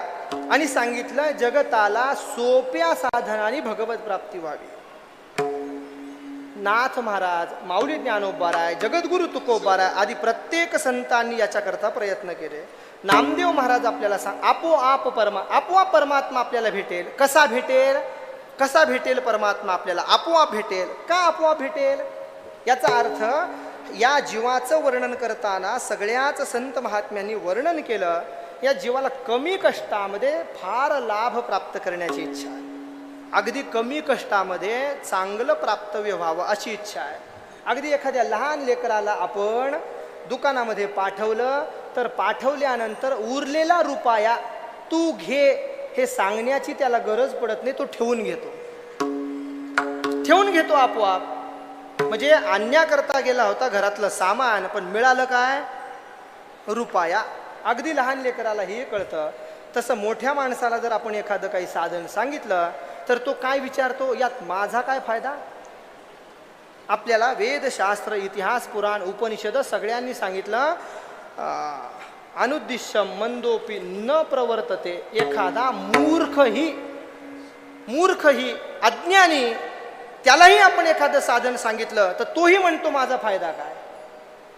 Speaker 1: आणि सांगितलं जगताला सोप्या साधनाने भगवत प्राप्ती व्हावी. नाथ महाराज, माऊली ज्ञानोबाराय, जगद्गुरु तुकोबाराय आदी प्रत्येक संतांनी याच्याकरता प्रयत्न केले. नामदेव महाराज आपल्याला सांग, आपोआप परमात्मा आपल्याला भेटेल. कसा भेटेल? कसा भेटेल परमात्मा आपल्याला? आपोआप भेटेल. का आपोआप भेटेल? याचा अर्थ या जीवाचं वर्णन करताना सगळ्याच संत महात्म्यांनी वर्णन केलं या जीवाला कमी कष्टामध्ये फार लाभ प्राप्त करण्याची इच्छा आहे. अगदी कमी कष्टामध्ये चांगलं प्राप्तव्य व्हावं अशी इच्छा आहे. अगदी एखाद्या लहान लेकराला आपण दुकानामध्ये पाठवलं तर पाठवल्यानंतर उरलेला रुपया तू घे हे सांगण्याची त्याला गरज पडत नाही, तो ठेवून घेतो आपोआप. म्हणजे आणण्याकरता गेला होता घरातलं सामान, पण मिळालं काय? रुपया. अगदी लहान लेकराला हे कळतं. तसं मोठ्या माणसाला जर आपण एखादं काही साधन सांगितलं तर तो काय विचारतो, यात माझा काय फायदा? आपल्याला वेद, शास्त्र, इतिहास, पुराण, उपनिषद सगळ्यांनी सांगितलं अनुद्दिश्यम मंदोपी न प्रवर्तते. एखादा मूर्खही अज्ञानी त्यालाही आपण एखादं साधन सांगितलं तर तोही म्हणतो माझा फायदा काय.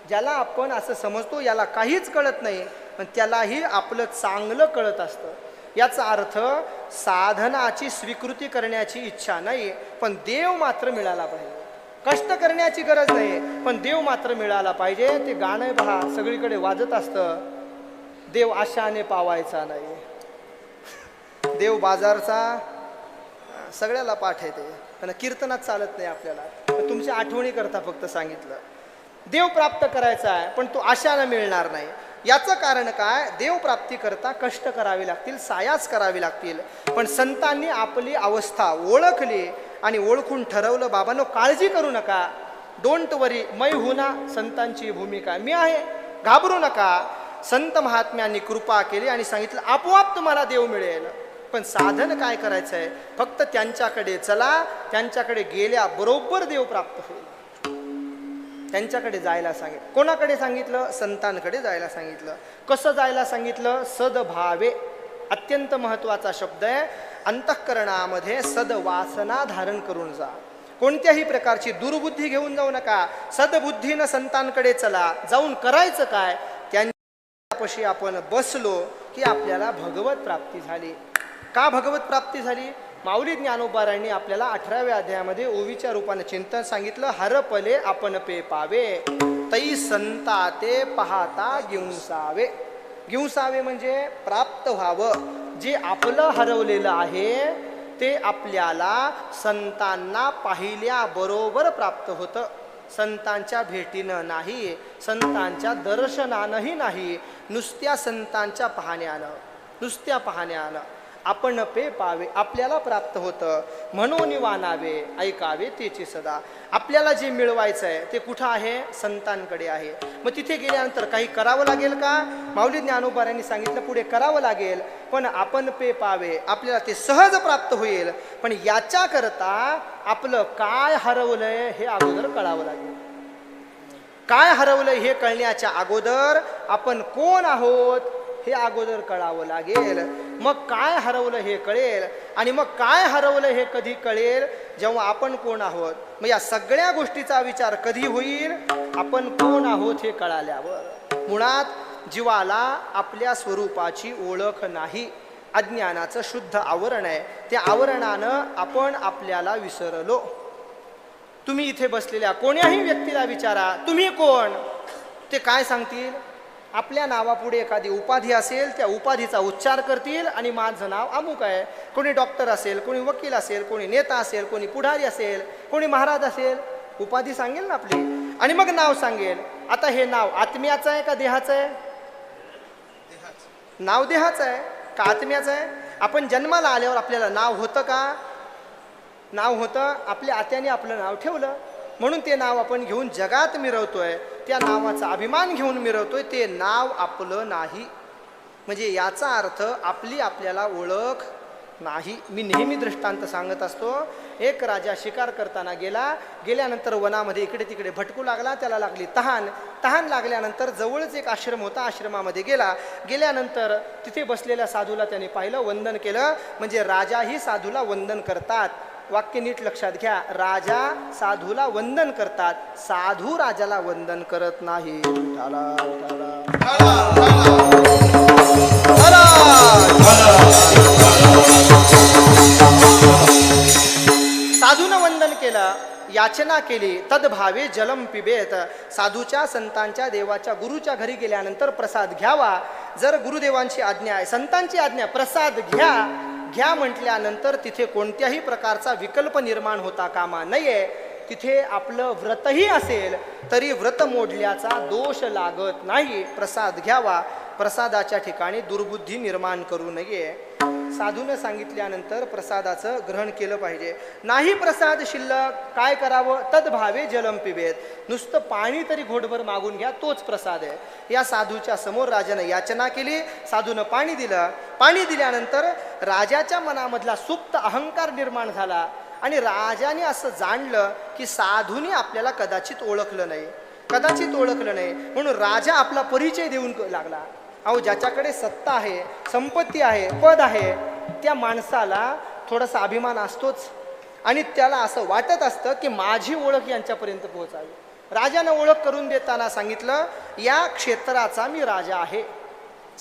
Speaker 1: ज्याला आपण असं समजतो याला काहीच कळत नाही, पण त्यालाही आपलं चांगलं कळत असतं. याचा अर्थ साधनाची स्वीकृती करण्याची इच्छा नाही, पण देव मात्र मिळाला पाहिजे. कष्ट करण्याची गरज नाही, पण देव मात्र मिळाला पाहिजे. ते गाणं पहा सगळीकडे वाजत असतं, देव आशाने पावायचा नाही. देव बाजारचा सगळ्याला पाठ येते, पण कीर्तनात चालत नाही आपल्याला. तुमच्या आठवणी करता फक्त सांगितलं. देव प्राप्त करायचा आहे, पण तो आशाने मिळणार नाही. याचं कारण काय? देव प्राप्ती करता कष्ट करावे लागतील, सायास करावे लागतील. पण संतांनी आपली अवस्था ओळखली आणि ओळखून ठरवलं, बाबांनो काळजी करू नका, डोंट वरी, मै हुना संतांची भूमिका, मी आहे, घाबरू नका. संत महात्म्यांनी कृपा केली आणि सांगितलं आपोआप तुम्हाला देव मिळेल. पण साधन काय करायचं आहे? फक्त त्यांच्याकडे चला, त्यांच्याकडे गेल्याबरोबर देव प्राप्त होईल. त्यांच्याकडे जायला सांगितलं. कोणाकडे सांगितलं? संतांकडे जायला सांगितलं. कसं जायला सांगितलं? सद्भावे. अत्यंत महत्त्वाचा शब्द आहे. अंतःकरणामध्ये सद्वासना धारण करून जा. कोणत्याही प्रकारची दुर्बुद्धी घेऊन जाऊ नका. सद्बुद्धीनं संतांकडे चला. जाऊन करायचं काय? त्यांच्यापाशी आपण बसलो की आपल्याला भगवत प्राप्ती झाली. का भगवत प्राप्ती झाली? माऊली ज्ञानोबारांनी आपल्याला 18व्या अध्यायामध्ये ओवीच्या रूपाने चिंतन सांगितलं. हरपले आपण पे पावे, तै संता ते पाहता गिंसावे. गिंसावे म्हणजे प्राप्त व्हावं. जे आपलं हरवलेलं आहे ते आपल्याला संतांना पाहिल्याबरोबर प्राप्त होतं. संतांच्या भेटीनं नाही, संतांच्या दर्शनानंही नाही, नुसत्या संतांच्या पाहण्यानं आपण पे पावे, आपल्याला प्राप्त होतं. म्हणून वानावे, ऐकावे तेची सदा. आपल्याला जे मिळवायचं आहे ते कुठं आहे? संतांकडे आहे. मग तिथे गेल्यानंतर काही करावं लागेल का? माऊली ज्ञानोबारांनी सांगितलं पुढे करावं लागेल, पण आपण पे पावे, आपल्याला ते सहज प्राप्त होईल. पण याच्याकरता आपलं काय हरवलंय हे अगोदर कळावं लागेल. काय हरवलंय हे कळण्याच्या अगोदर आपण कोण आहोत हे अगोदर कळावं लागेल. मग काय हरवलं हे कळेल. आणि मग काय हरवलं हे कधी कळेल? जेव्हा आपण कोण आहोत. मग या सगळ्या गोष्टीचा विचार कधी होईल? आपण कोण आहोत हे कळाल्यावर. मुळात जीवाला आपल्या स्वरूपाची ओळख नाही. अज्ञानाचं शुद्ध आवरण आहे. त्या आवरणानं आपण आपल्याला विसरलो. तुम्ही इथे बसलेल्या कोण्याही व्यक्तीला विचारा तुम्ही कोण, ते काय सांगतील? आपल्या नावापुढे एखादी उपाधी असेल त्या उपाधीचा उच्चार करतील आणि माझं नाव अमुक आहे. कोणी डॉक्टर असेल, कोणी वकील असेल, कोणी नेता असेल, कोणी पुढारी असेल, कोणी महाराज असेल, उपाधी सांगेल ना आपली आणि मग नाव सांगेल. आता हे नाव आत्म्याचं आहे का देहाचं आहे? नाव देहाचं आहे का आत्म्याचं आहे? आपण जन्माला आल्यावर आपल्याला नाव होतं का? नाव होतं. आपल्या आत्याने आपलं नाव ठेवलं म्हणून ते नाव आपण घेऊन जगात मिरवतोय. त्या नावाचा अभिमान घेऊन मिरवतोय. ते नाव आपलं नाही. म्हणजे याचा अर्थ आपली आपल्याला ओळख नाही. मी नेहमी दृष्टांत सांगत असतो. एक राजा शिकार करताना गेल्यानंतर वनामध्ये इकडे तिकडे भटकू लागला. त्याला लागली तहान लागल्यानंतर जवळच एक आश्रम होता. आश्रमामध्ये गेल्यानंतर तिथे बसलेल्या साधूला त्याने पाहिलं, वंदन केलं. म्हणजे राजाही साधूला वंदन करतात. वाक्य नीट लक्षात घ्या. राजा साधूला वंदन करतात, साधू राजाला वंदन करत नाही. साधूनं वंदन केलं, याचना केली. तद्भावे जलम पिबेत. साधूच्या, संतांच्या, देवाच्या, गुरुच्या घरी गेल्यानंतर प्रसाद घ्यावा. जर गुरुदेवांची आज्ञा आहे, संतांची आज्ञा, प्रसाद घ्या म्हटल्यानंतर तिथे कोणत्याही प्रकारचा विकल्प निर्माण होता कामा नये. तिथे आपलं व्रतही असेल तरी व्रत मोडल्याचा दोष लागत नाही. प्रसाद घ्यावा, प्रसादाच्या ठिकाणी दुर्बुद्धी निर्माण करू नये. साधूनं सांगितल्यानंतर प्रसादाचं ग्रहण केलं पाहिजे. नाही प्रसाद शिल्लक काय करावं, तद्भावे जलम पिबेत. नुसतं पाणी तरी घोटभर मागून घ्या, तोच प्रसाद आहे. या साधूच्या समोर राजानं याचना केली, साधूनं पाणी दिलं. पाणी दिल्यानंतर राजाच्या मनामधला सुप्त अहंकार निर्माण झाला आणि राजाने असं जाणलं की साधूने आपल्याला कदाचित ओळखलं नाही. म्हणून राजा आपला परिचय देऊन लागला. अहो, ज्याच्याकडे सत्ता आहे, संपत्ती आहे, पद आहे, त्या माणसाला थोडासा अभिमान असतोच आणि त्याला असं वाटत असतं की माझी ओळख यांच्यापर्यंत पोहोचावी. राजानं ओळख करून देताना सांगितलं, या क्षेत्राचा मी राजा आहे.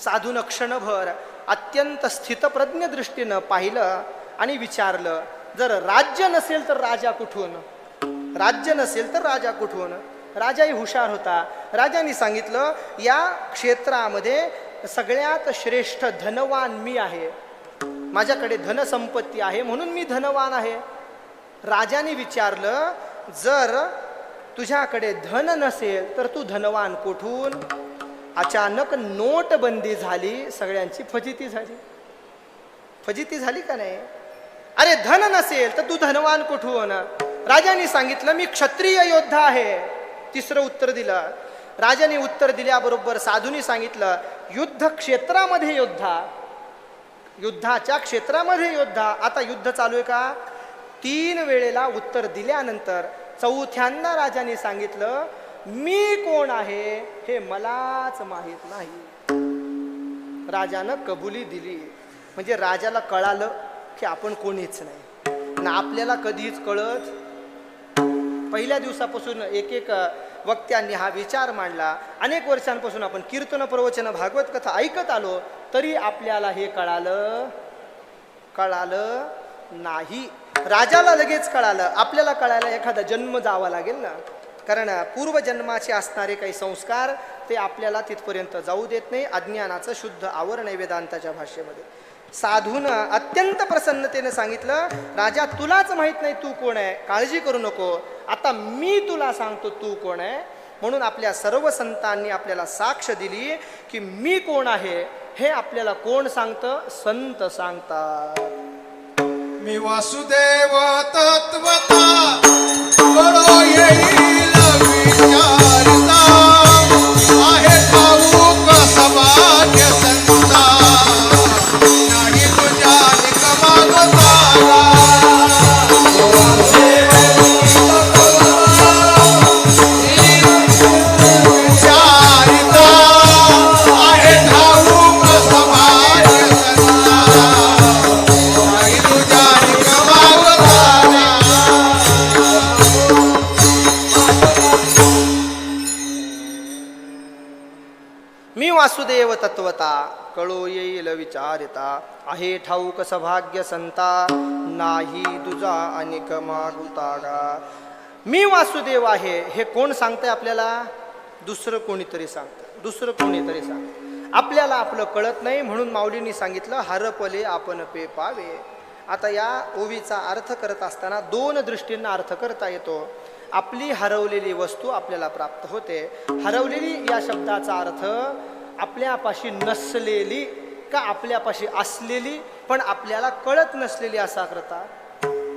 Speaker 1: साधूनं क्षणभर अत्यंत स्थितप्रज्ञ दृष्टीनं पाहिलं आणि विचारलं, जर राज्य नसेल तर राजा कुठून? राजाही हुशार होता. राजाने सांगितलं, या क्षेत्रामध्ये सगळ्यात श्रेष्ठ धनवान मी आहे. माझ्याकडे धनसंपत्ती आहे म्हणून मी धनवान आहे. राजाने विचारलं, जर तुझ्याकडे धन नसेल तर तू धनवान कुठून? अचानक नोटबंदी झाली, सगळ्यांची फजिती झाली का नाही? अरे धन नसेल तर तू धनवान कुठून? राजाने सांगितलं, मी क्षत्रिय योद्धा आहे. तिसरं उत्तर दिलं. राजाने उत्तर दिल्याबरोबर साधूने सांगितलं, युद्ध क्षेत्रामध्ये योद्धा, युद्धाच्या क्षेत्रामध्ये योद्धा. आता युद्ध चालू आहे का? 3 वेळेला उत्तर दिल्यानंतर चौथ्यांदा राजाने सांगितलं, मी कोण आहे हे मलाच माहीत नाही. राजानं कबुली दिली. म्हणजे राजाला कळालं की आपण कोणीच नाही आणि आपल्याला कधीच कळत. पहिल्या दिवसापासून एक वक्त्यांनी हा विचार मांडला. अनेक वर्षांपासून आपण कीर्तन, प्रवचन, भागवत कथा ऐकत आलो तरी आपल्याला हे कळालं नाही. राजाला लगेच कळालं. आपल्याला कळायला एखादा जन्म जावा लागेल ना, कारण पूर्वजन्माचे असणारे काही संस्कार ते आपल्याला तिथपर्यंत जाऊ देत नाही. अज्ञानाचं शुद्ध आवरण आहे वेदांताच्या भाषेमध्ये. साधूनं अत्यंत प्रसन्नतेने सांगितलं, राजा तुलाच माहित नाही तू कोण आहे, काळजी करू नको, आता मी तुला सांगतो तू कोण आहे. म्हणून आपल्या सर्व संतांनी आपल्याला साक्ष दिली की मी कोण आहे हे आपल्याला कोण सांगतं? संत सांगतात.
Speaker 2: मी वासुदेव तत्वता कळो येईल विचारता, आहे ठाऊक सभाग्य संता, नाही तुझ्या निकमागता.
Speaker 1: वासुदेव तत्वता कळो येईल विचारिता, आहे ठाऊक सभाग्य संता, नाही तुझा अनिक मागुतागा. मी वासुदेव आहे हे कोण सांगतंय आपल्याला? दुसरं कोणीतरी सांगतं. आपल्याला आपलं कळत नाही म्हणून माऊलींनी सांगितलं, हरपले आपण पे पावे. आता या ओवीचा अर्थ करत असताना 2 दृष्टींना अर्थ करता येतो. आपली हरवलेली वस्तू आपल्याला प्राप्त होते. हरवलेली या शब्दाचा अर्थ आपल्यापाशी नसलेली का आपल्यापाशी असलेली पण आपल्याला कळत नसलेली असा करता.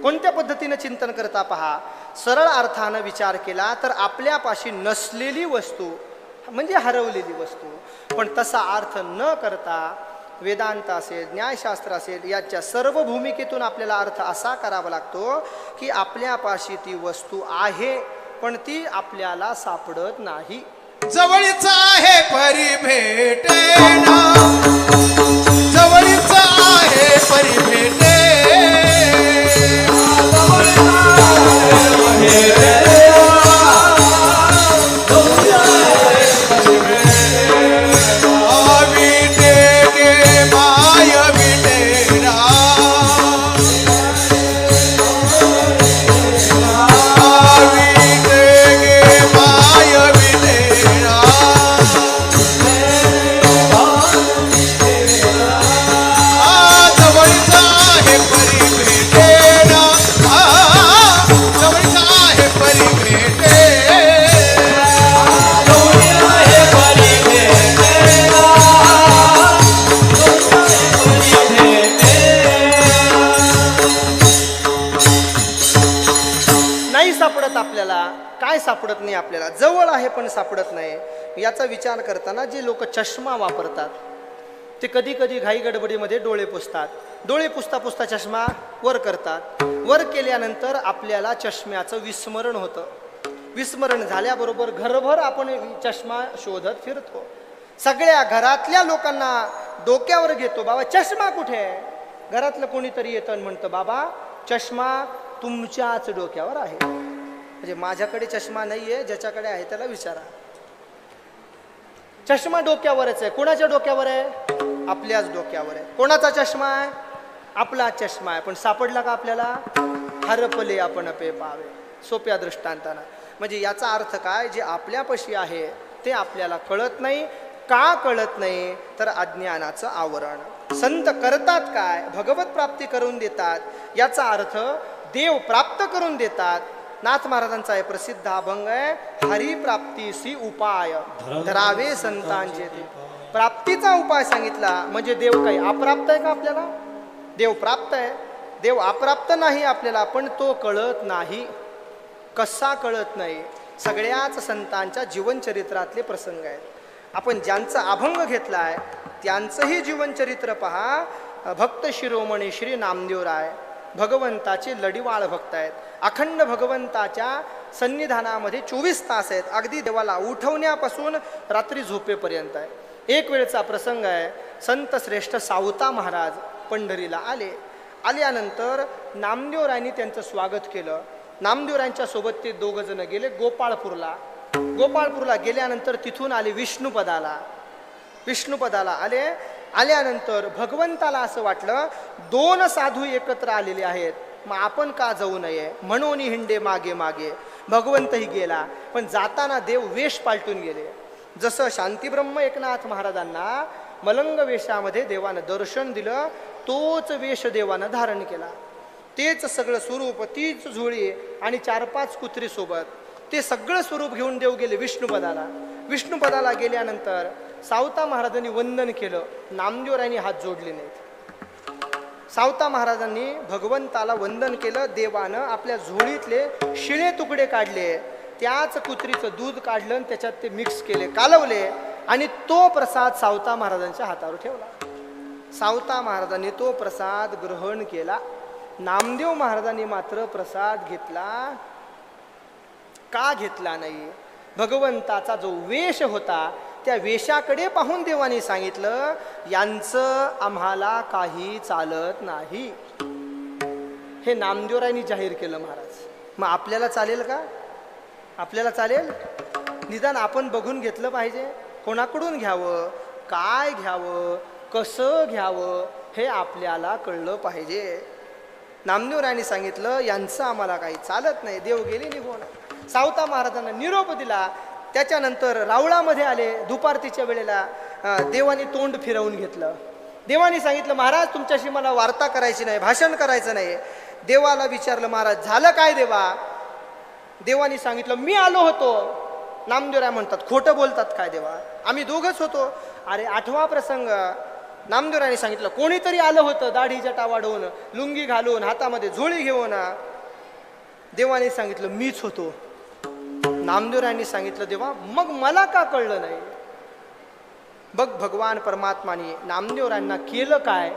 Speaker 1: कोणत्या पद्धतीने चिंतन करता पहा. सरळ अर्थानं विचार केला तर आपल्यापाशी नसलेली वस्तू म्हणजे हरवलेली वस्तू. पण तसा अर्थ न करता वेदांत असेल, न्यायशास्त्र असेल, याच्या सर्व भूमिकेतून आपल्याला अर्थ असा करावा लागतो की आपल्यापाशी ती वस्तू आहे पण ती आपल्याला सापडत नाही.
Speaker 2: जवळीच आहे परी भेटेना, जवळीच आहे परी भेटे,
Speaker 1: नाहीत आपल्याला, काय सापडत नाही आपल्याला, जवळ आहे पण सापडत नाही. याचा विचार करताना जे लोक चष्मा वापरतात ते कधी कधी घाई गडबडीमध्ये डोळे पुसतात. डोळे पुसता पुसता चष्मा वर करतात. वर केल्यानंतर आपल्याला चष्म्याचं विस्मरण होतं. विस्मरण झाल्याबरोबर घरभर आपण चष्मा शोधत फिरतो. सगळ्या घरातल्या लोकांना डोक्यावर घेतो, बाबा चष्मा कुठे आहे. घरातलं कोणीतरी येतं आणि म्हणतं, बाबा चष्मा तुमच्याच डोक्यावर आहे. म्हणजे माझ्याकडे चष्मा नाही आहे, ज्याच्याकडे आहे त्याला विचारा. चष्मा डोक्यावरच आहे. कोणाच्या डोक्यावर आहे? आपल्याच डोक्यावर आहे. कोणाचा चष्मा आहे? आपला चष्मा आहे. पण सापडला का आपल्याला? हरपले आपण पे पावे. सोप्या दृष्टांताना म्हणजे याचा अर्थ काय, जे आपल्यापाशी आहे ते आपल्याला कळत नाही. का कळत नाही? तर अज्ञानाचं आवरण. संत करतात काय? भगवत प्राप्ती करून देतात. याचा अर्थ देव प्राप्त करून देतात. नाथ महाराजांचा आहे प्रसिद्ध अभंग आहे, हरिप्राप्तीसी उपाय धरावे संतांचे ते. प्राप्तीचा उपाय सांगितला म्हणजे देव काही अप्राप्त आहे का आपल्याला? देव प्राप्त आहे. देव अप्राप्त नाही आपल्याला, पण तो कळत नाही. कसा कळत नाही? सगळ्याच संतांच्या जीवनचरित्रातले प्रसंग आहेत. आपण ज्यांचा अभंग घेतला आहे त्यांचंही जीवनचरित्र पहा. भक्त शिरोमणी श्री नामदेवराय भगवंताचे लढीवाळ भक्त आहेत. अखंड भगवंताच्या सन्निधानामध्ये 24 तास आहेत. अगदी देवाला उठवण्यापासून रात्री झोपेपर्यंत आहे. एक वेळचा प्रसंग आहे. संत श्रेष्ठ सावता महाराज पंढरीला आले. आल्यानंतर नामदेवरायांनी त्यांचं स्वागत केलं. नामदेवरायांच्या सोबत ते दोघं जण गेले गोपाळपूरला. गोपाळपूरला गेल्यानंतर तिथून आले विष्णुपदाला. विष्णुपदाला आल्यानंतर भगवंताला असं वाटलं, 2 साधू एकत्र आलेले आहेत, मग आपण का जाऊ नये म्हणून हिंडे मागे मागे. भगवंतही गेला, पण जाताना देव वेश पालटून गेले. जसं शांतीब्रह्म एकनाथ महाराजांना मलंग वेशामध्ये देवानं दर्शन दिलं, तोच वेश देवानं धारण केला. तेच सगळं स्वरूप, तीच झोळी आणि 4-5 कुत्री सोबत, ते सगळं स्वरूप घेऊन देव गेले विष्णुपदाला. विष्णुपदाला गेल्यानंतर सावता महाराजांनी वंदन केलं. नामदेवरायांनी हात जोडले नाहीत. सावता महाराजांनी भगवंताला वंदन केलं. देवानं आपल्या झोळीतले शिळे तुकडे काढले, त्याच कुत्रीचं दूध काढलं आणि त्याच्यात ते मिक्स केले, कालवले आणि तो प्रसाद सावता महाराजांच्या हातावर ठेवला. सावता महाराजांनी तो प्रसाद ग्रहण केला. नामदेव महाराजांनी मात्र प्रसाद घेतला. का घेतला नाही? भगवंताचा जो वेश होता त्या वेशाकडे पाहून देवाने सांगितलं, यांचं आम्हाला काही चालत नाही. हे नामदेवरायांनी जाहीर केलं महाराज. मग आपल्याला चालेल का? आपल्याला चालेल? निदान आपण बघून घेतलं पाहिजे. कोणाकडून घ्यावं, काय घ्यावं, कसं घ्यावं हे आपल्याला कळलं पाहिजे. नामदेवरायांनी सांगितलं, यांचं आम्हाला काही चालत नाही. देव गेले निघून. सावता महाराजांना निरोप दिला. त्याच्यानंतर रावळामध्ये आले. दुपारतीच्या वेळेला देवाने तोंड फिरवून घेतलं. देवाने सांगितलं, महाराज तुमच्याशी मला वार्ता करायची नाही, भाषण करायचं नाही. देवाला विचारलं, महाराज झालं काय देवा? देवाने सांगितलं, मी आलो होतो. नामदेवराय म्हणतात, खोटं बोलतात काय देवा? आम्ही दोघंच होतो. अरे 8वा प्रसंग. नामदेवरायांनी सांगितलं, कोणीतरी आलं होतं दाढी जटा वाढवून, लुंगी घालून, हातामध्ये झोळी घेऊन. देवाने सांगितलं, मीच होतो. नामदेवरायांनी सांगितलं, देवा मग मला का कळलं नाही? बघ भगवान परमात्माने नामदेवरायांना केलं काय?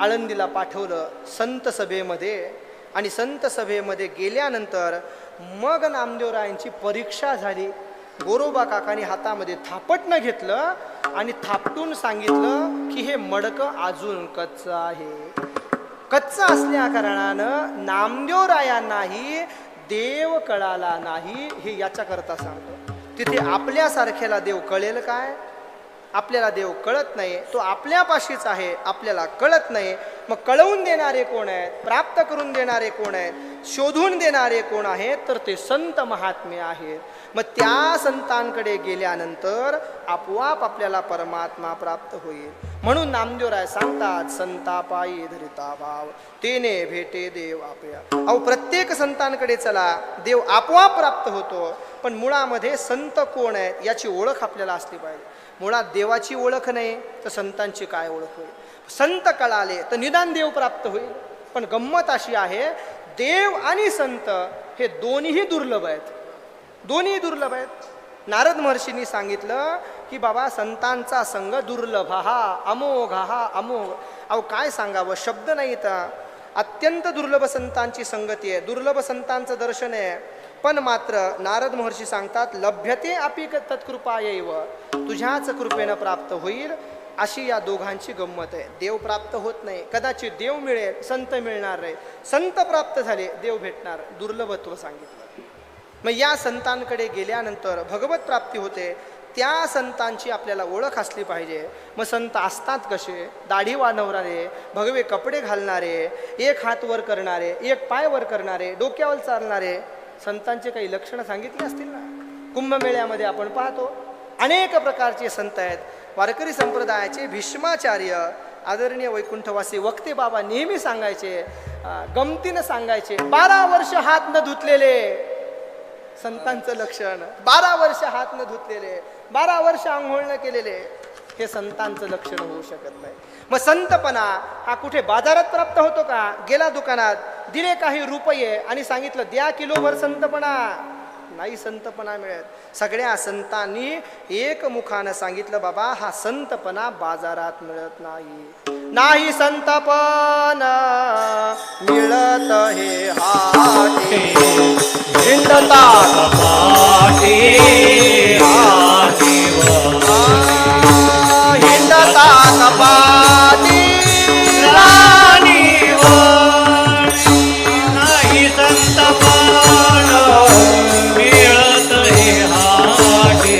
Speaker 1: आळंदीला पाठवलं संत सभेमध्ये. आणि संत सभेमध्ये गेल्यानंतर मग नामदेवरायांची परीक्षा झाली. गोरोबा काकाने हातामध्ये थापटणं घेतलं आणि थापटून सांगितलं की हे मडकं अजून कच्चं आहे. कच्चं असल्या कारणानं नामदेवरायांनाही देव कळाला नाही. हे याच्याकरता सांगतो. तिथे आपल्यासारख्याला देव कळेल काय? आपल्याला देव कळत नाही. तो आपल्यापाशीच आहे, आपल्याला कळत नाही. मग कळवून देणारे कोण आहेत? प्राप्त करून देणारे कोण आहेत? शोधून देणारे कोण आहेत? तर ते संत महात्मे आहेत. मग त्या संतांकडे गेल्यानंतर आपोआप आपल्याला परमात्मा प्राप्त होईल. म्हणून नामदेवराय सांगतात, संता पायी धरिता भाव तेने भेटे देव आपया. अहो प्रत्येक संतांकडे चला, देव आपोआप प्राप्त होतो. पण मुळामध्ये संत कोण आहेत याची ओळख आपल्याला असली पाहिजे. मुळात देवाची ओळख नाही तर संतांची काय ओळख होईल? संत कळाले तर निदान देव प्राप्त होईल. पण गंमत अशी आहे, देव आणि संत हे दोन्हीही दुर्लभ आहेत, दोन्ही दुर्लभ आहेत. नारद महर्षींनी सांगितलं की बाबा संतांचा संग दुर्लभ हा अमोघ हा अमोघ. अहो काय सांगावं, शब्द नाही तर अत्यंत दुर्लभ संतांची संगती आहे, दुर्लभ संतांचं दर्शन आहे. पण मात्र नारद महर्षी सांगतात लभ्यते अपि तत्कृपायैव, तुझ्याच कृपेनं प्राप्त होईल अशी या दोघांची गंमत आहे. देव प्राप्त होत नाही, कदाचित देव मिळेल, संत मिळणार नाही. संत प्राप्त झाले, देव भेटणार, दुर्लभत्व सांगितलं. मग या संतांकडे गेल्यानंतर भगवत प्राप्ती होते. त्या संतांची आपल्याला ओळख असली पाहिजे. मग संत असतात कसे? दाढी वाढवणारे, भगवे कपडे घालणारे, एक हात वर करणारे, एक पाय वर करणारे, डोक्यावर चालणारे. संतांचे काही लक्षणं सांगितली असतील ना. कुंभमेळ्यामध्ये आपण पाहतो अनेक प्रकारचे संत आहेत. वारकरी संप्रदायाचे भीष्माचार्य आदरणीय वैकुंठवासी वक्ते बाबा नेहमी सांगायचे, गमतीनं सांगायचे, 12 वर्ष हात न धुतलेले संतांचं लक्षण. 12 वर्ष हात न धुतलेले, 12 वर्ष आंघोळ न केलेले, हे संतांचं लक्षण होऊ शकत नाही. मग संतपणा हा कुठे बाजारात प्राप्त होतो का? गेला दुकानात, दिले काही रुपये आणि सांगितलं द्या किलोभर संतपणा, नाही संतपणा मिळत. सगळ्या संतांनी एकमुखानं सांगितलं बाबा हा संतपणा बाजारात मिळत नाही. नाही संतपण मिळत हे हाते हिंडता कपाटे हिंडता कपाटे
Speaker 3: नाही संतपण मिळत हे हाटे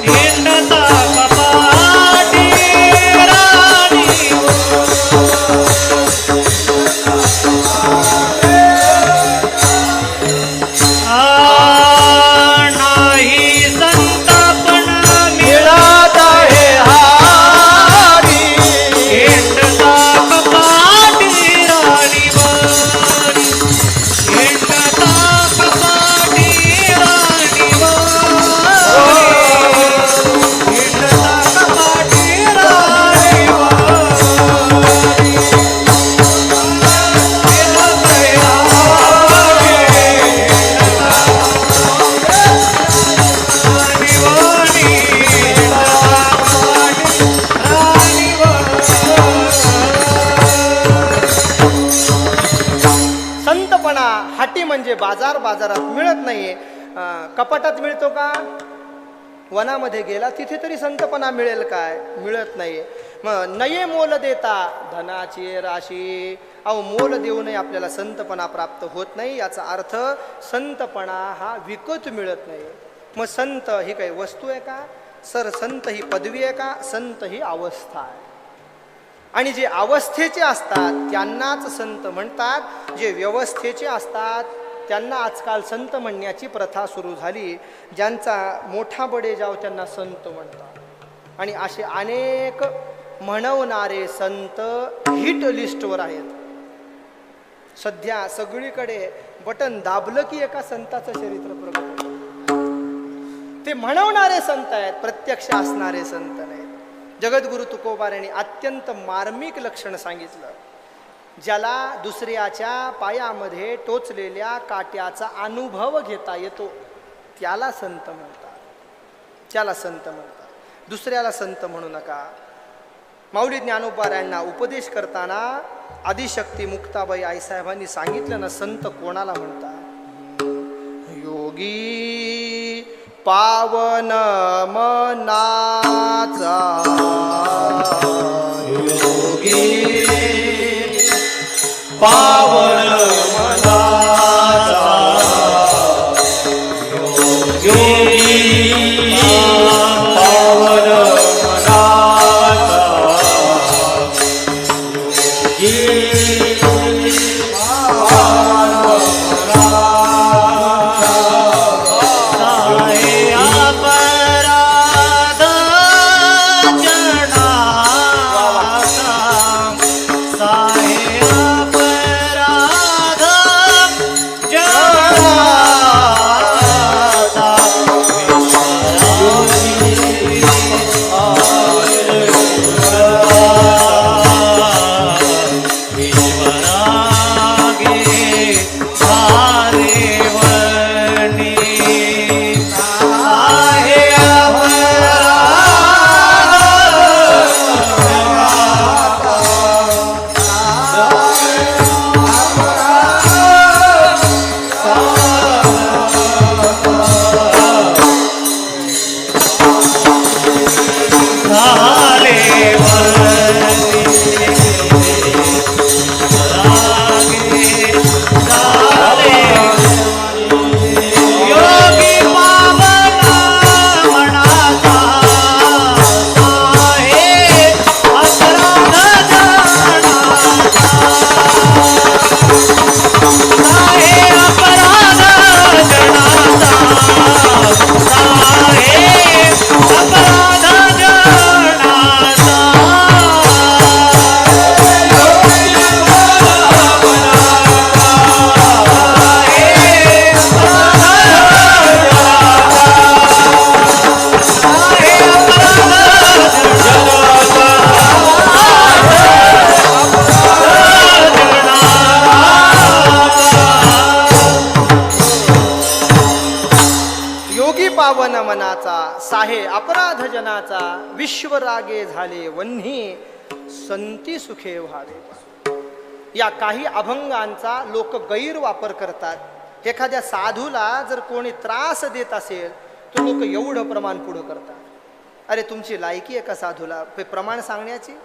Speaker 3: हिंडता कपाटे नाही संतपण
Speaker 1: मिळत हे हारी
Speaker 3: हिंडता कपाटे राणीवाणी हिंडता कपाटे राणीवाणी हिंडता कपाटे
Speaker 1: संतपणा हाटी म्हणजे बाजारात मिळत नाही. कपाटात मिळतो का? वनामध्ये गेला तिथे तरी संतपणा मिळेल काय? मिळत नाही. मग नये मोल देता धनाची राशी. अहो मोल देऊनही आपल्याला संतपणा प्राप्त होत नाही. याचा अर्थ संतपणा हा विकत मिळत नाही. मग संत ही काही वस्तू आहे का? सर संत ही पदवी आहे का? संत ही अवस्था आहे. आणि जे अवस्थेचे असतात त्यांनाच संत म्हणतात. जे व्यवस्थेचे असतात त्यांना आजकाल संत म्हणण्याची प्रथा सुरू झाली. ज्यांचा मोठा बडेजाव त्यांना संत म्हणतात. आणि असे अनेक म्हणवणारे संत हिट लिस्टवर आहेत. सध्या सगळीकडे बटन दाबलं की एका संताचं चरित्र प्रगट होतं. ते म्हणवणारे संत आहेत, प्रत्यक्ष असणारे संत नाहीत. जगद्गुरु तुकोबार यांनी अत्यंत मार्मिक लक्षण सांगितलं. ज्याला दुसऱ्याच्या पायामध्ये टोचलेल्या काट्याचा अनुभव घेता येतो त्याला संत म्हणतात. त्याला संत म्हणतात. दुसऱ्याला संत म्हणू नका. माऊली ज्ञानोबा यांना उपदेश करताना आदिशक्ती मुक्ताबाई आईसाहेबांनी सांगितलं ना, संत कोणाला म्हणतात? योगी पावन मनाचा योगी पावन मनाचा योगी पावन मनाचा योगी
Speaker 3: ईश्वर
Speaker 1: आहे अपराध जनाचा, विश्वरागे झाले वन्ही, संती सुखे व्हावे. या काही अभंगांचा लोक गैरवापर करतात. एखाद्या साधूला जर कोणी त्रास देत असेल तर लोक एवढं प्रमाण पुढं करतात. अरे तुमची लायकी आहे का साधूला प्रमाण सांगण्याची?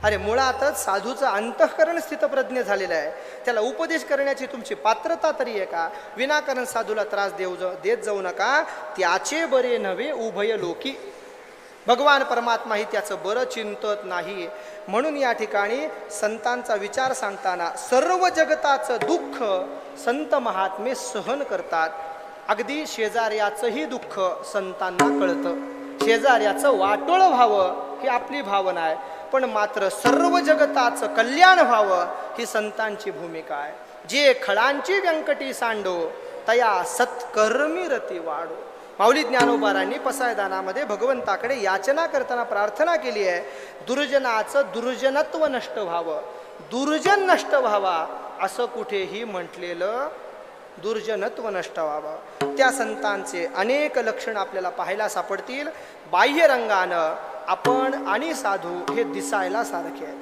Speaker 1: अरे मुळातच साधूचं अंतःकरण स्थितप्रज्ञ झालेलं आहे, त्याला उपदेश करण्याची तुमची पात्रता तरी आहे का? विनाकारण साधूला त्रास देत जाऊ नका. त्याचे बरे नव्हे उभय लोकी, भगवान परमात्मा ही त्याचं बरं चिंतत नाही. म्हणून या ठिकाणी संतांचा विचार सांगताना सर्व जगताचं दुःख संत महात्मे सहन करतात. अगदी शेजाऱ्याचंही दुःख संतांना कळतं, शेजाऱ्याचं वाटोळं व्हावं ही आपली भावना आहे, पण मात्र सर्व जगताचं कल्याण व्हावं ही संतांची भूमिका आहे. जे खळांची व्यंकटी सांडो तया सत्कर्मी रती वाढो. माऊली ज्ञानोबारांनी पसायदानामध्ये भगवंताकडे याचना करताना प्रार्थना केली आहे, दुर्जनाचं दुर्जनत्व नष्ट व्हावं, दुर्जन नष्ट व्हावा असं कुठेही म्हटलेलं दुर्जनत्व नष्ट व्हावं. त्या संतांचे अनेक लक्षण आपल्याला पाहायला सापडतील. बाह्य रंगानं आपण आणि साधू हे दिसायला सारखे आहेत,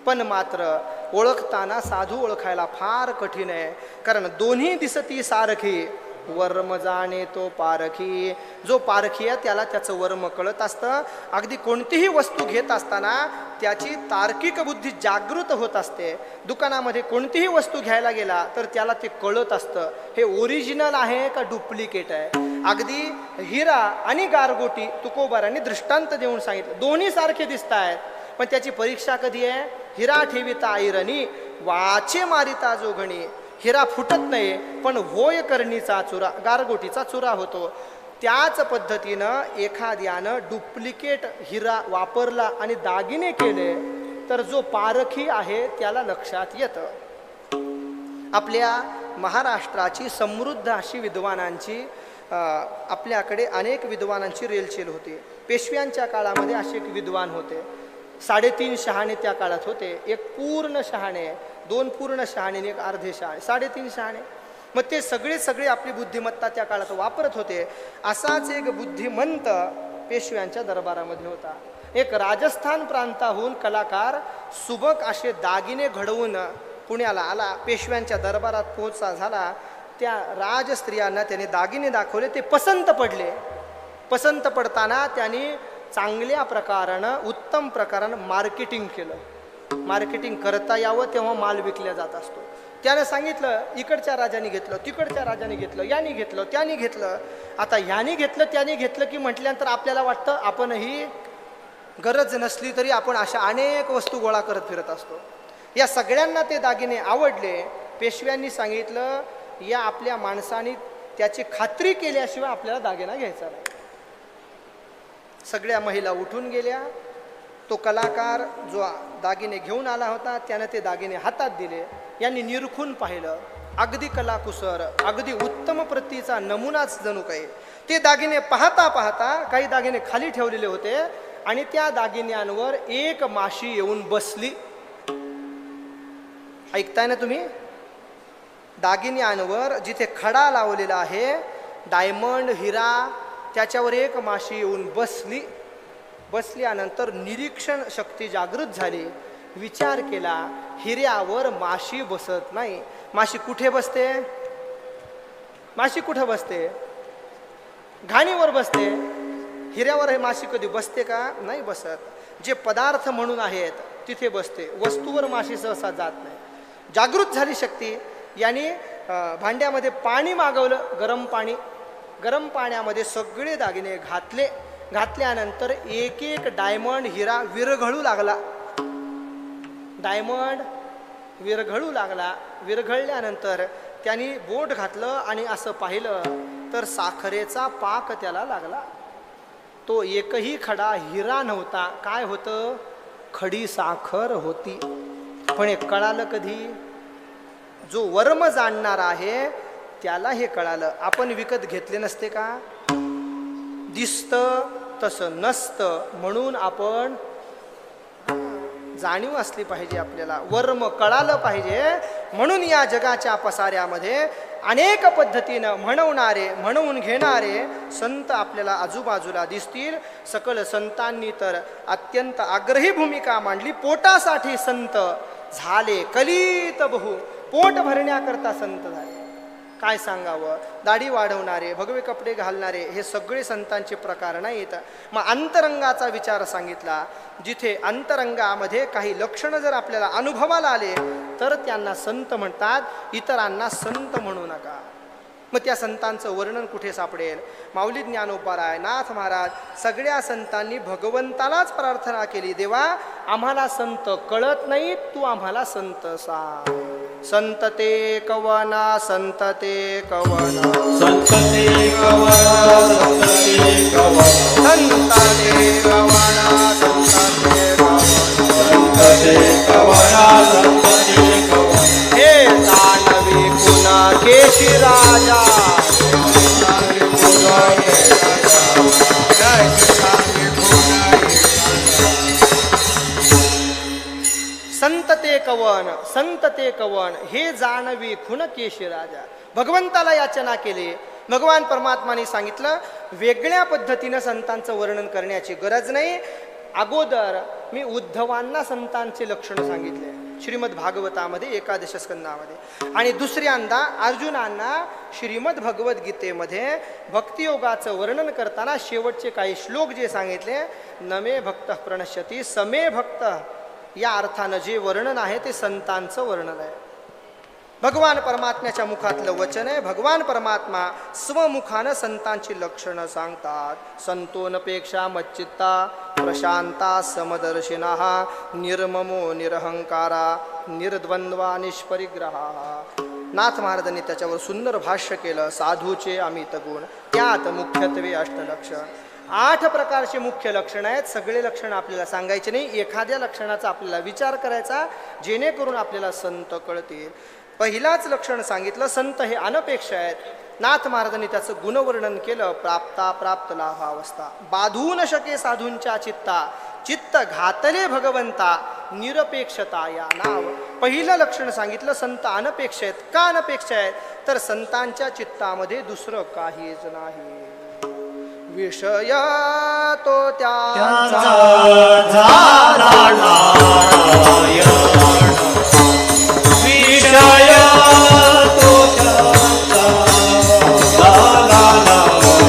Speaker 1: पण मात्र ओळखताना साधू ओळखायला फार कठीण आहे. कारण दोन्ही दिसती सारखी, वर्म जाणे तो पारखी. जो पारखी आहे त्याला त्याचं वर्म कळत असतं. अगदी कोणतीही वस्तू घेत असताना त्याची तार्किक बुद्धी जागृत होत असते. दुकानामध्ये कोणतीही वस्तू घ्यायला गेला तर त्याला ते कळत असतं हे ओरिजिनल आहे का डुप्लिकेट आहे. अगदी हिरा आणि गारगोटी तुकोबारांनी दृष्टांत देऊन सांगितलं, दोन्ही सारखे दिसत आहेत, पण त्याची परीक्षा कधी आहे? हिरा ठेविता ऐरणी, वाचे मारिता जोगणी. हिरा फुटत नाही, पण होय करणीचा चुरा, गारगोटीचा चुरा होतो. त्याच पद्धतीनं एखाद्यानं डुप्लिकेट हिरा वापरला आणि दागिने केले तर जो पारखी आहे त्याला लक्षात येतं. आपल्या महाराष्ट्राची समृद्ध अशी विद्वानांची आपल्याकडे अनेक विद्वानांची रेलचेल होती. पेशव्यांच्या काळामध्ये असे एक विद्वान होते, 3.5 शहाणे त्या काळात होते. एक पूर्ण शहाणे, 2 पूर्ण शहाणे, एक अर्धे शहाणे, 3.5 शहाणे. मग ते सगळे आपली बुद्धिमत्ता त्या काळात वापरत होते. असाच एक बुद्धिमंत पेशव्यांच्या दरबारामध्ये होता. एक राजस्थान प्रांताहून कलाकार सुबक असे दागिने घडवून पुण्याला आला. पेशव्यांच्या दरबारात पोहोचा झाला. त्या राजस्त्रियांना त्याने दागिने दाखवले, ते पसंत पडले. पसंत पडताना त्यांनी चांगल्या प्रकारानं, उत्तम प्रकारानं मार्केटिंग केलं. मार्केटिंग करता यावं तेव्हा माल विकला जात असतो. त्यानं सांगितलं, इकडच्या राजाने घेतलं, तिकडच्या राजाने घेतलं, याने घेतलं, त्याने घेतलं. आता ह्याने घेतलं त्याने घेतलं की म्हटल्यानंतर आपल्याला वाटतं आपणही गरज नसली तरी आपण अशा अनेक वस्तू गोळा करत फिरत असतो. या सगळ्यांना ते दागिने आवडले. पेशव्यांनी सांगितलं, या आपल्या माणसाने त्याची खात्री केल्याशिवाय आपल्याला दागिना घ्यायचा नाही. सगळ्या महिला उठून गेल्या. तो कलाकार जो दागिने घेऊन आला होता त्यानं ते दागिने हातात दिले. यांनी निरखून पाहिलं, अगदी कलाकुसर, अगदी उत्तम प्रतीचा नमुनाच जणू काही. ते दागिने पाहता पाहता काही दागिने खाली ठेवलेले होते आणि त्या दागिन्यांवर एक माशी येऊन बसली. ऐकताय ना तुम्ही? दागिन्यांवर जिथे खडा लावलेला आहे, डायमंड, हिरा, त्याच्यावर एक माशी येऊन बसली. बसल्यानंतर निरीक्षण शक्ती जागृत झाली. विचार केला, हिऱ्यावर माशी बसत नाही. माशी कुठे बसते? माशी कुठे बसते? घाणीवर बसते. हिऱ्यावर हे माशी कधी बसते का? नाही बसत. जे पदार्थ म्हणून आहेत तिथे बसते, वस्तूवर माशी सहसा जात नाही. जागृत झाली शक्ती. याने भांड्यामध्ये पाणी मागवलं, गरम पाणी. गरम पाण्यामध्ये सगळे दागिने घातले. घातल्यानंतर एक एक डायमंड, हिरा विरघळू लागला. डायमंड विरघळू लागला. विरघळल्यानंतर त्यांनी बोट घातलं आणि असं पाहिलं तर साखरेचा पाक त्याला लागला. तो एकही खडा हिरा नव्हता. काय होतं? खडी साखर होती. पण हे कळालं कधी? जो वर्म जाणणार आहे त्याला हे कळालं. आपण विकत घेतले नसते का? दिसतं तसं नसतं म्हणून आपण जाणीव असली पाहिजे, आपल्याला वर्म कळालं पाहिजे. म्हणून या जगाच्या पसाऱ्यामध्ये अनेक पद्धतीनं म्हणवणारे म्हणवून घेणारे संत आपल्याला आजूबाजूला दिसतील. सकल संतांनी तर अत्यंत आग्रही भूमिका मांडली. पोटासाठी संत झाले कलित बहु, पोट भरण्याकरता संत झाले. काय सांगावं, दाढी वाढवणारे, भगवे कपडे घालणारे हे सगळे संतांचे प्रकार नाहीत. मग अंतरंगाचा विचार सांगितला. जिथे अंतरंगामध्ये काही लक्षणं जर आपल्याला अनुभवाला आले तर त्यांना संत म्हणतात, इतरांना संत म्हणू नका. मग त्या संतांचं वर्णन कुठे सापडेल? माऊली ज्ञानोपाराय नाथ महाराज सगळ्या संतांनी भगवंतालाच प्रार्थना केली, देवा आम्हाला संत कळत नाही, तू आम्हाला संत सांग. संत ते कवना, संत ते कवना,
Speaker 3: संत ते कवना, संत ते कवना,
Speaker 1: संत ते कवना, संत ते कवना,
Speaker 3: संत ते कवना, संत ते कवना.
Speaker 1: हे दानवी पुन्हा केशी राजा, संत ते कवन, संत ते कवन, हे जानवी खुन केशी राजा. भगवंताला याचना केली. भगवान परमात्माने सांगितलं वेगळ्या पद्धतीनं संतांचं वर्णन करण्याची गरज नाही. अगोदर मी उद्धवांना संतांचे लक्षण सांगितले श्रीमद भागवतामध्ये 11 स्कंदामध्ये, आणि दुसऱ्यांदा अर्जुनांना श्रीमद भगवद्गीतेमध्ये भक्तियोगाचं वर्णन करताना शेवटचे काही श्लोक जे सांगितले, नमे भक्त प्रणश्यती समे भक्त, या अर्थानं जे वर्णन आहे ते संतांचं वर्णन आहे. भगवान परमात्म्याच्या मुखातलं वचन आहे. भगवान परमात्मा स्वमुखानं संतांची लक्षणं सांगतात. संतोनपेक्षा मच्चित्ता प्रशांता समदर्शिना निर्ममो निरहंकारा निर्द्वंद्वा निष्परिग्रहा. नाथ महाराजांनी त्याच्यावर सुंदर भाष्य केलं. साधूचे अमित गुण, त्यात मुख्यत्वे अष्टलक्षण. 8 प्रकारचे मुख्य लक्षण आहेत. सगळे लक्षण आपल्याला सांगायचे नाही, एखाद्या लक्षणाचा आपल्याला विचार करायचा जेणेकरून आपल्याला संत कळतील. पहिलाच लक्षण सांगितलं, संत हे अनपेक्ष आहेत. नाथ महाराजांनी त्याचं गुणवर्णन केलं. प्राप्ता प्राप्त लाभावस्था, बाधू न शके साधूंच्या चित्ता, चित्त घातले भगवंता, निरपेक्षता या नाव. पहिलं लक्षण सांगितलं, संत अनपेक्ष आहेत. का अनपेक्ष आहेत? तर संतांच्या चित्तामध्ये दुसरं काहीच नाही. विषय तो त्यांचा
Speaker 3: झाला नारायण, विषय तो त्यांचा झाला नारायण.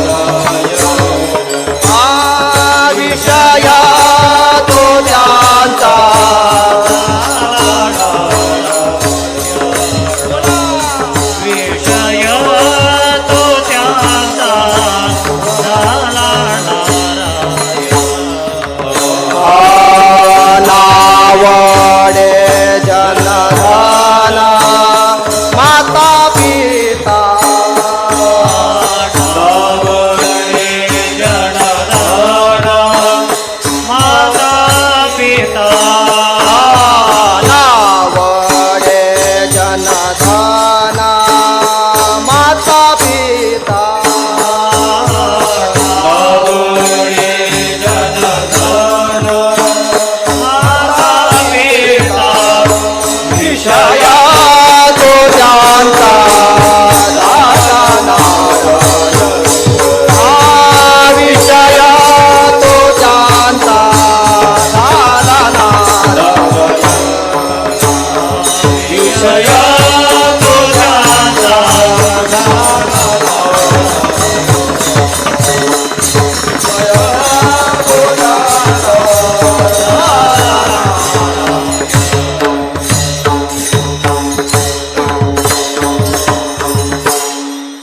Speaker 1: विषय तो त्यांचा
Speaker 3: विषय तो त्यांचा झाला नारायण.
Speaker 1: नावडे जनधना माता पिता,
Speaker 3: नावडे जनधन माता पिता,
Speaker 1: नावडे जनधना माता पिता,
Speaker 3: नावडे जनधन माता पिता.
Speaker 1: विषया तो त्यांचा दाता नारायण. विषया तो त्यांचा दाता नारायण.
Speaker 3: विषय तो त्यांचा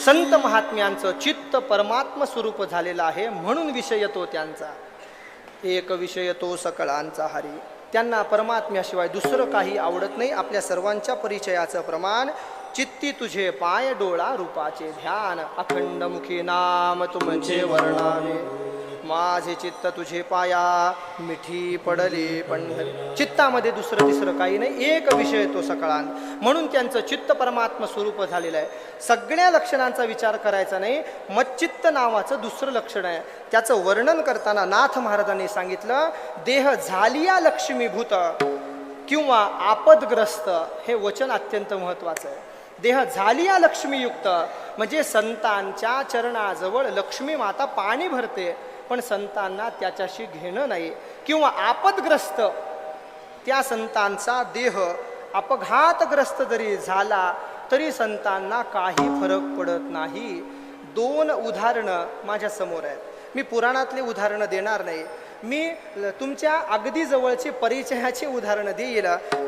Speaker 1: संत महात्म्यांचं चित्त परमात्म स्वरूप झालेलं आहे, म्हणून विषय तो त्यांचा. एक विषय तो सकळांचा हरी. त्यांना परमात्म्याशिवाय दुसरं काही आवडत नाही. आपल्या सर्वांच्या परिचयाचं प्रमाण, चित्ती तुझे पाय डोळा रूपाचे ध्यान, अखंड मुखी नाम तुमचे वर्णावे, माझे चित्त तुझे पाया मिठी पडले पंढरी. चित्तामध्ये दुसरं तिसरं काही नाही, एक विषय तो सकळांत. म्हणून त्यांचं चित्त परमात्मा स्वरूप झालेलं आहे. सगळ्या लक्षणांचा विचार करायचा नाही. मच्चित्त नावाचं दुसरं लक्षण आहे. त्याचं वर्णन करताना नाथ महाराजांनी सांगितलं, देह झालिया लक्ष्मीभूत, किंवा आपदग्रस्त, हे वचन अत्यंत महत्त्वाचं आहे. देह झाली या लक्ष्मीयुक्त म्हणजे संतांच्या चरणाजवळ लक्ष्मी माता पाणी भरते, पण संतांना त्याच्याशी घेणं नाही. किंवा आपदग्रस्त, त्या संतांचा देह अपघातग्रस्त जरी झाला तरी संतांना काही फरक पडत नाही. 2 उदाहरणं माझ्या समोर आहेत. मी पुराणातले उदाहरणं देणार नाही, मी तुमच्या अगदी जवळचे परिचयाचे उदाहरणं देईल.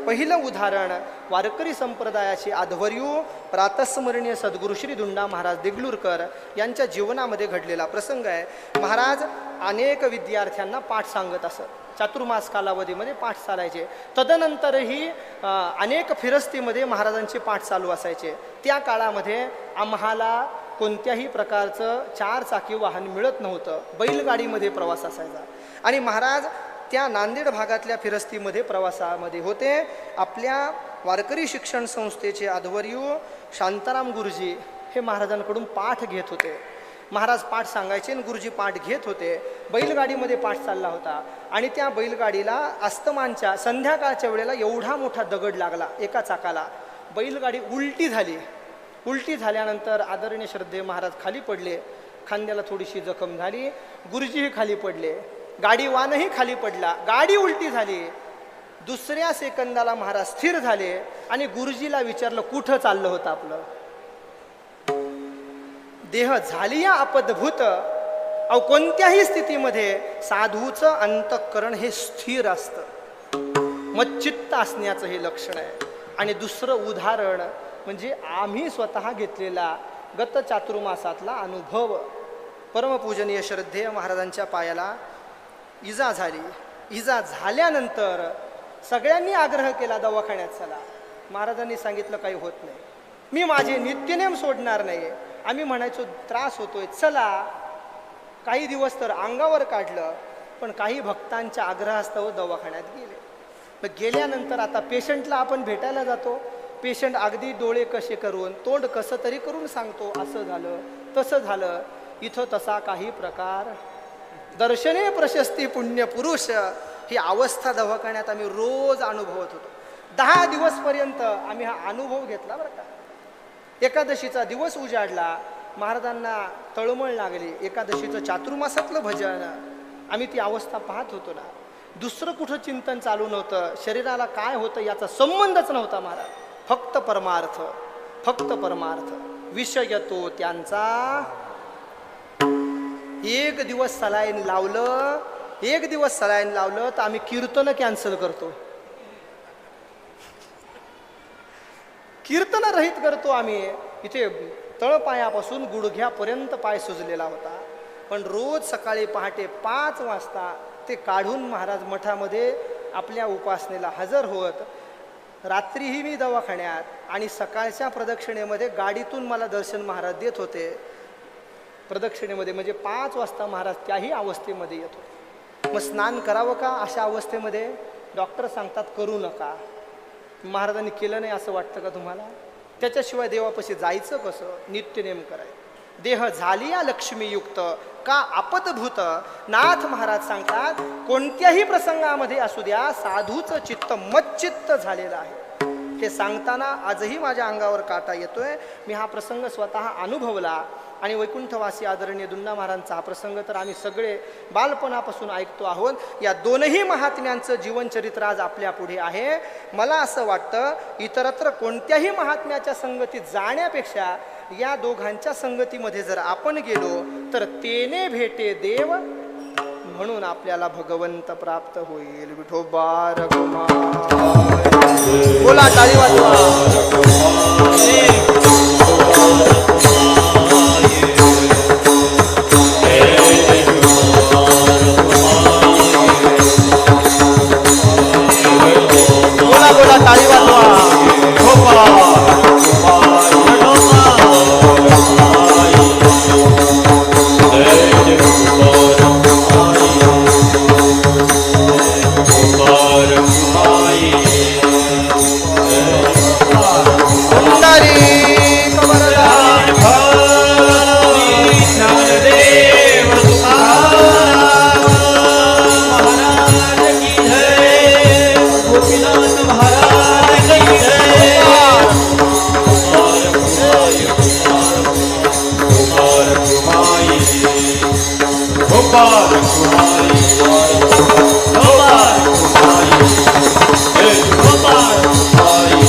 Speaker 1: पहिलं उदाहरण वारकरी संप्रदायाचे आध्वर्यू प्रातस्मरणीय सद्गुरू श्री दुंडा महाराज देगलूरकर यांच्या जीवनामध्ये घडलेला प्रसंग आहे. महाराज अनेक विद्यार्थ्यांना पाठ सांगत असत. चातुर्मास कालावधीमध्ये पाठ चालायचे. तदनंतरही अनेक फिरस्तीमध्ये महाराजांचे पाठ चालू असायचे. त्या काळामध्ये आम्हाला कोणत्याही प्रकारचं 4 चाकी वाहन मिळत नव्हतं. बैलगाडीमध्ये प्रवास असायचा आणि महाराज त्या नांदेड भागातल्या फिरस्तीमध्ये प्रवासामध्ये होते. आपल्या वारकरी शिक्षण संस्थेचे आध्वर्यू शांताराम गुरुजी हे महाराजांकडून पाठ घेत होते. महाराज पाठ सांगायचे आणि गुरुजी पाठ घेत होते. बैलगाडीमध्ये पाठ चालला होता आणि त्या बैलगाडीला अस्तमानच्या संध्याकाळच्या वेळेला एवढा मोठा दगड लागला एका चाकाला. बैलगाडी उलटी झाली. उलटी झाल्यानंतर आदरणीय श्रद्धेय महाराज खाली पडले. खांद्याला थोडीशी जखम झाली. गुरुजीही खाली पडले. गाडीवानही खाली पडला. गाडी उलटी झाली. दुसऱ्या सेकंदाला महाराज स्थिर झाले आणि गुरुजीला विचारलं, कुठं चाललं होतं आपलं? देह झाली या अपदभूत. अहो, कोणत्याही स्थितीमध्ये साधूचं अंतःकरण हे स्थिर असतं, मच्चित्त असण्याचं हे लक्षण आहे. आणि दुसरं उदाहरण म्हणजे आम्ही स्वतः घेतलेला गत चातुर्मासातला अनुभव. परमपूजनीय श्रद्धेय महाराजांच्या पायाला इजा झाली. इजा झाल्यानंतर सगळ्यांनी आग्रह केला, दवाखान्यात चला. महाराजांनी सांगितलं काही होत नाही, मी माझे नित्यनेम सोडणार नाही. आम्ही म्हणायचो त्रास होतोय, चला. काही दिवस तर अंगावर काढलं, पण काही भक्तांच्या आग्रहास्तव दवाखान्यात गेले. मग गेल्यानंतर आता पेशंटला आपण भेटायला जातो. पेशंट अगदी डोळे कसे करून, तोंड कसं तरी करून सांगतो, असं झालं तसं झालं. इथं तसा काही प्रकार. दर्शने प्रशस्ती पुण्य पुरुष ही अवस्था दवाखान्यात आम्ही रोज अनुभवत होतो. 10 दिवसपर्यंत आम्ही हा अनुभव घेतला बरं का. एकादशीचा दिवस उजाडला, महाराजांना तळमळ लागली. एकादशीचं चातुर्मासातलं भजन, आम्ही ती अवस्था पाहत होतो ना. दुसरं कुठं चिंतन चालू नव्हतं. शरीराला काय होतं याचा संबंधच नव्हता महाराज. फक्त परमार्थ, फक्त परमार्थ. विषय तो त्यांचा. एक दिवस सलाईन लावलं, एक दिवस सलाईन लावलं तर आम्ही कीर्तन कॅन्सल करतो, कीर्तन रहित करतो आम्ही. इथे तळपायापासून गुडघ्यापर्यंत पाय सुजलेला होता. पण रोज सकाळी पहाटे 5 वाजता ते काढून महाराज मठामध्ये आपल्या उपासनेला हजर होत. रात्रीही मी दवाखान्यात आणि सकाळच्या प्रदक्षिणेमध्ये गाडीतून मला दर्शन महाराज देत होते. प्रदक्षिणेमध्ये म्हणजे 5 वाजता महाराज त्याही अवस्थेमध्ये येत होते. मग स्नान करावं का अशा अवस्थेमध्ये? डॉक्टर सांगतात करू नका. महाराजांनी केलं नाही असं वाटतं का तुम्हाला? त्याच्याशिवाय देवापाशी जायचं कसं? नित्यनेम करायचं. देह झाली या लक्ष्मीयुक्त का आपदभूत. नाथ महाराज सांगतात, कोणत्याही प्रसंगामध्ये असू द्या, साधूचं चित्त मच्चित्त झालेलं आहे. हे सांगताना आजही माझ्या अंगावर काटा येतोय. मी हा प्रसंग स्वतः अनुभवला आणि वैकुंठवासी आदरणीय दुंडा महाराजांचा हा प्रसंग तर आम्ही सगळे बालपणापासून ऐकतो आहोत. या दोनही महात्म्यांचं जीवनचरित्र आज आपल्या पुढे आहे. मला असं वाटतं, इतरत्र कोणत्याही महात्म्याच्या संगतीत जाण्यापेक्षा या दोघांच्या संगतीमध्ये जर आपण गेलो तर तेने भेटे देव, म्हणून आपल्याला भगवंत प्राप्त होईल. विठोबा रघुनाथ. बोला, टाळी वाजवा. बोला बोला, टाळी वाजवा.
Speaker 3: गोपाल कुमारी गोपाल कुमारी जय गोपाल कुमारी